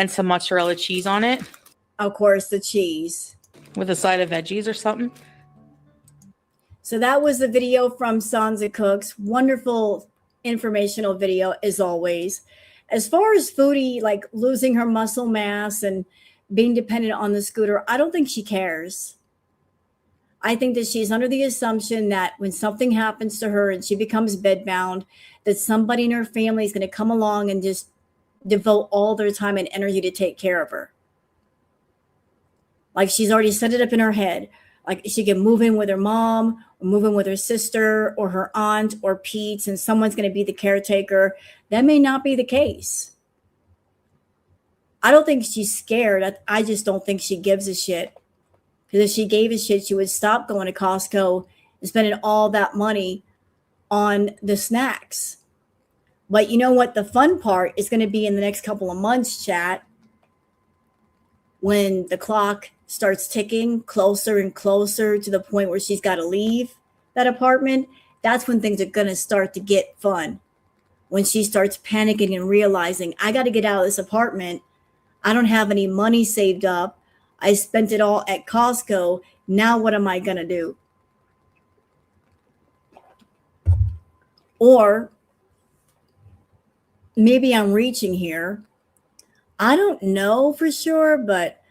some mozzarella cheese on it. Of course, the cheese. With a side of veggies or something. So that was the video from Sansa Cooks. Wonderful informational video as always. As far as Foodie, like losing her muscle mass and being dependent on the scooter, I don't think she cares. I think that she's under the assumption that when something happens to her and she becomes bedbound, that somebody in her family is going to come along and just devote all their time and energy to take care of her. Like she's already set it up in her head. Like she can move in with her mom or move in with her sister or her aunt or Peeps and someone's going to be the caretaker. That may not be the case. I don't think she's scared. I just don't think she gives a shit. Because if she gave a shit, she would stop going to Costco and spending all that money on the snacks. But you know what? The fun part is going to be in the next couple of months, chat. When the clock starts ticking closer and closer to the point where she's got to leave that apartment, that's when things are going to start to get fun. When she starts panicking and realizing, I got to get out of this apartment. I don't have any money saved up. I spent it all at Costco. Now what am I going to do? Or maybe I'm reaching here. I don't know for sure, but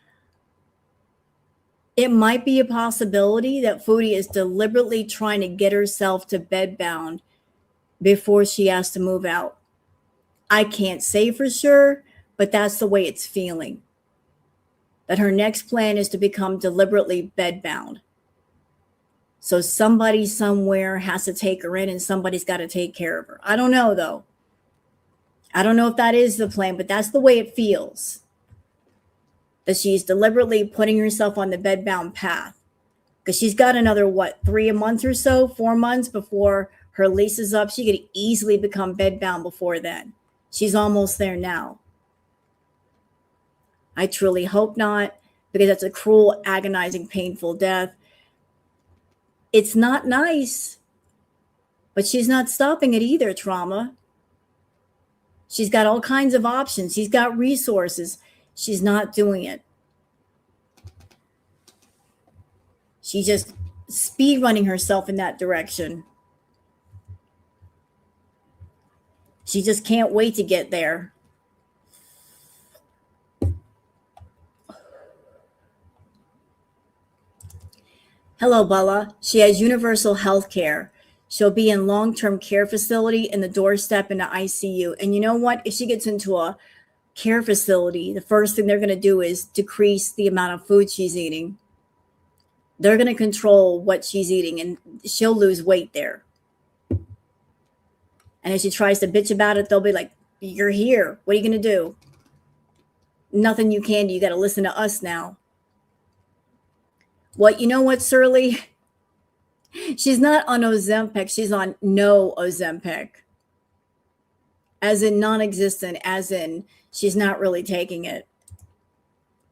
it might be a possibility that Foodie is deliberately trying to get herself to bedbound before she has to move out. I can't say for sure, but that's the way it's feeling. That her next plan is to become deliberately bedbound. So somebody somewhere has to take her in and somebody's got to take care of her. I don't know though. I don't know if that is the plan, but that's the way it feels. That she's deliberately putting herself on the bedbound path. Because she's got another, 3 months or so, 4 months before her lease is up. She could easily become bedbound before then. She's almost there now. I truly hope not, because that's a cruel, agonizing, painful death. It's not nice, but she's not stopping it either, Trauma. She's got all kinds of options. She's got resources. She's not doing it. She's just speed running herself in that direction. She just can't wait to get there. Hello, Bella. She has universal health care. She'll be in long-term care facility in the doorstep in the ICU. And you know what? If she gets into a care facility, the first thing they're going to do is decrease the amount of food she's eating. They're going to control what she's eating, and she'll lose weight there. And if she tries to bitch about it, they'll be like, you're here. What are you going to do? Nothing you can do. You got to listen to us now. What, you know what, Surly? She's not on Ozempic. She's on no Ozempic. As in non-existent, as in she's not really taking it.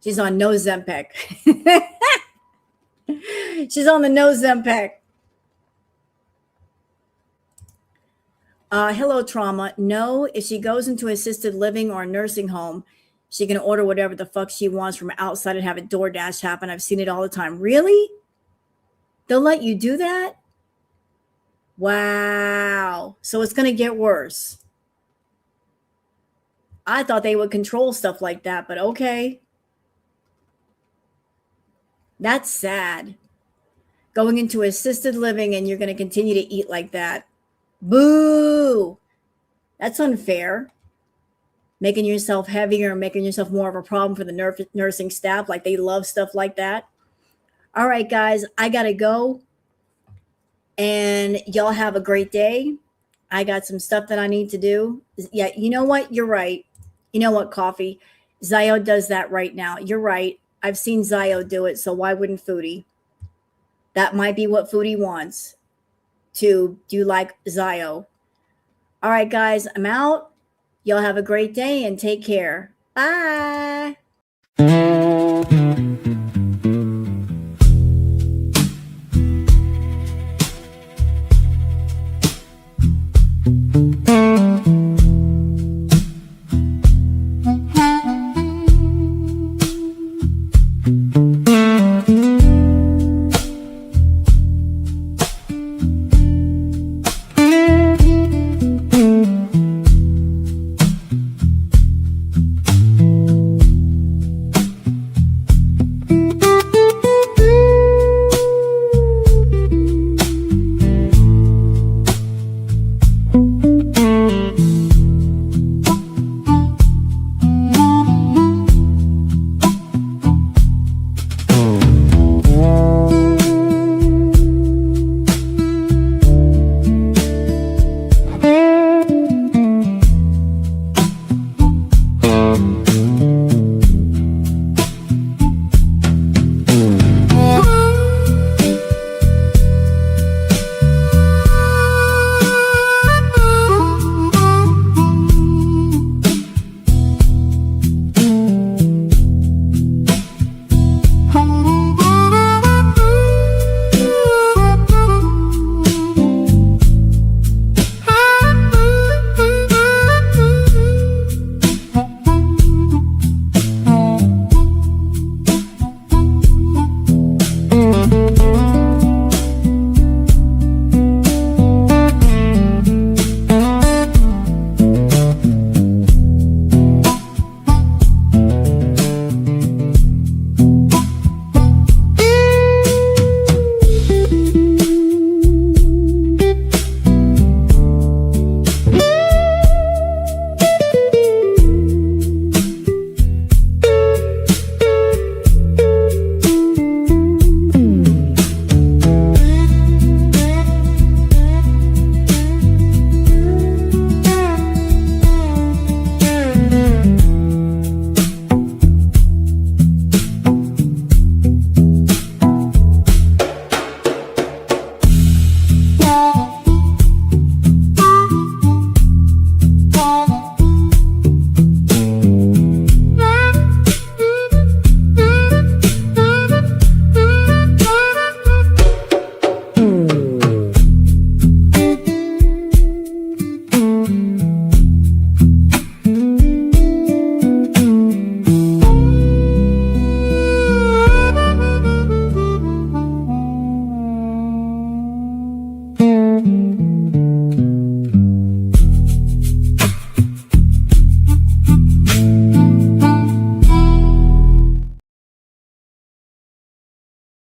She's on no Ozempic. She's on the no Ozempic. Hello, Trauma. No, if she goes into assisted living or a nursing home, she can order whatever the fuck she wants from outside and have a DoorDash happen. I've seen it all the time. Really? They'll let you do that? Wow. So it's going to get worse. I thought they would control stuff like that, but okay. That's sad. Going into assisted living and you're going to continue to eat like that. Boo. That's unfair. Making yourself heavier and making yourself more of a problem for the nursing staff. Like they love stuff like that. All right, guys, I got to go. And y'all have a great day. I got some stuff that I need to do. Yeah, you know what? You're right. You know what, Coffee? Zio does that right now. You're right. I've seen Zio do it, so why wouldn't Foodie? That might be what Foodie wants, to do like Zio. All right, guys, I'm out. Y'all have a great day and take care. Bye.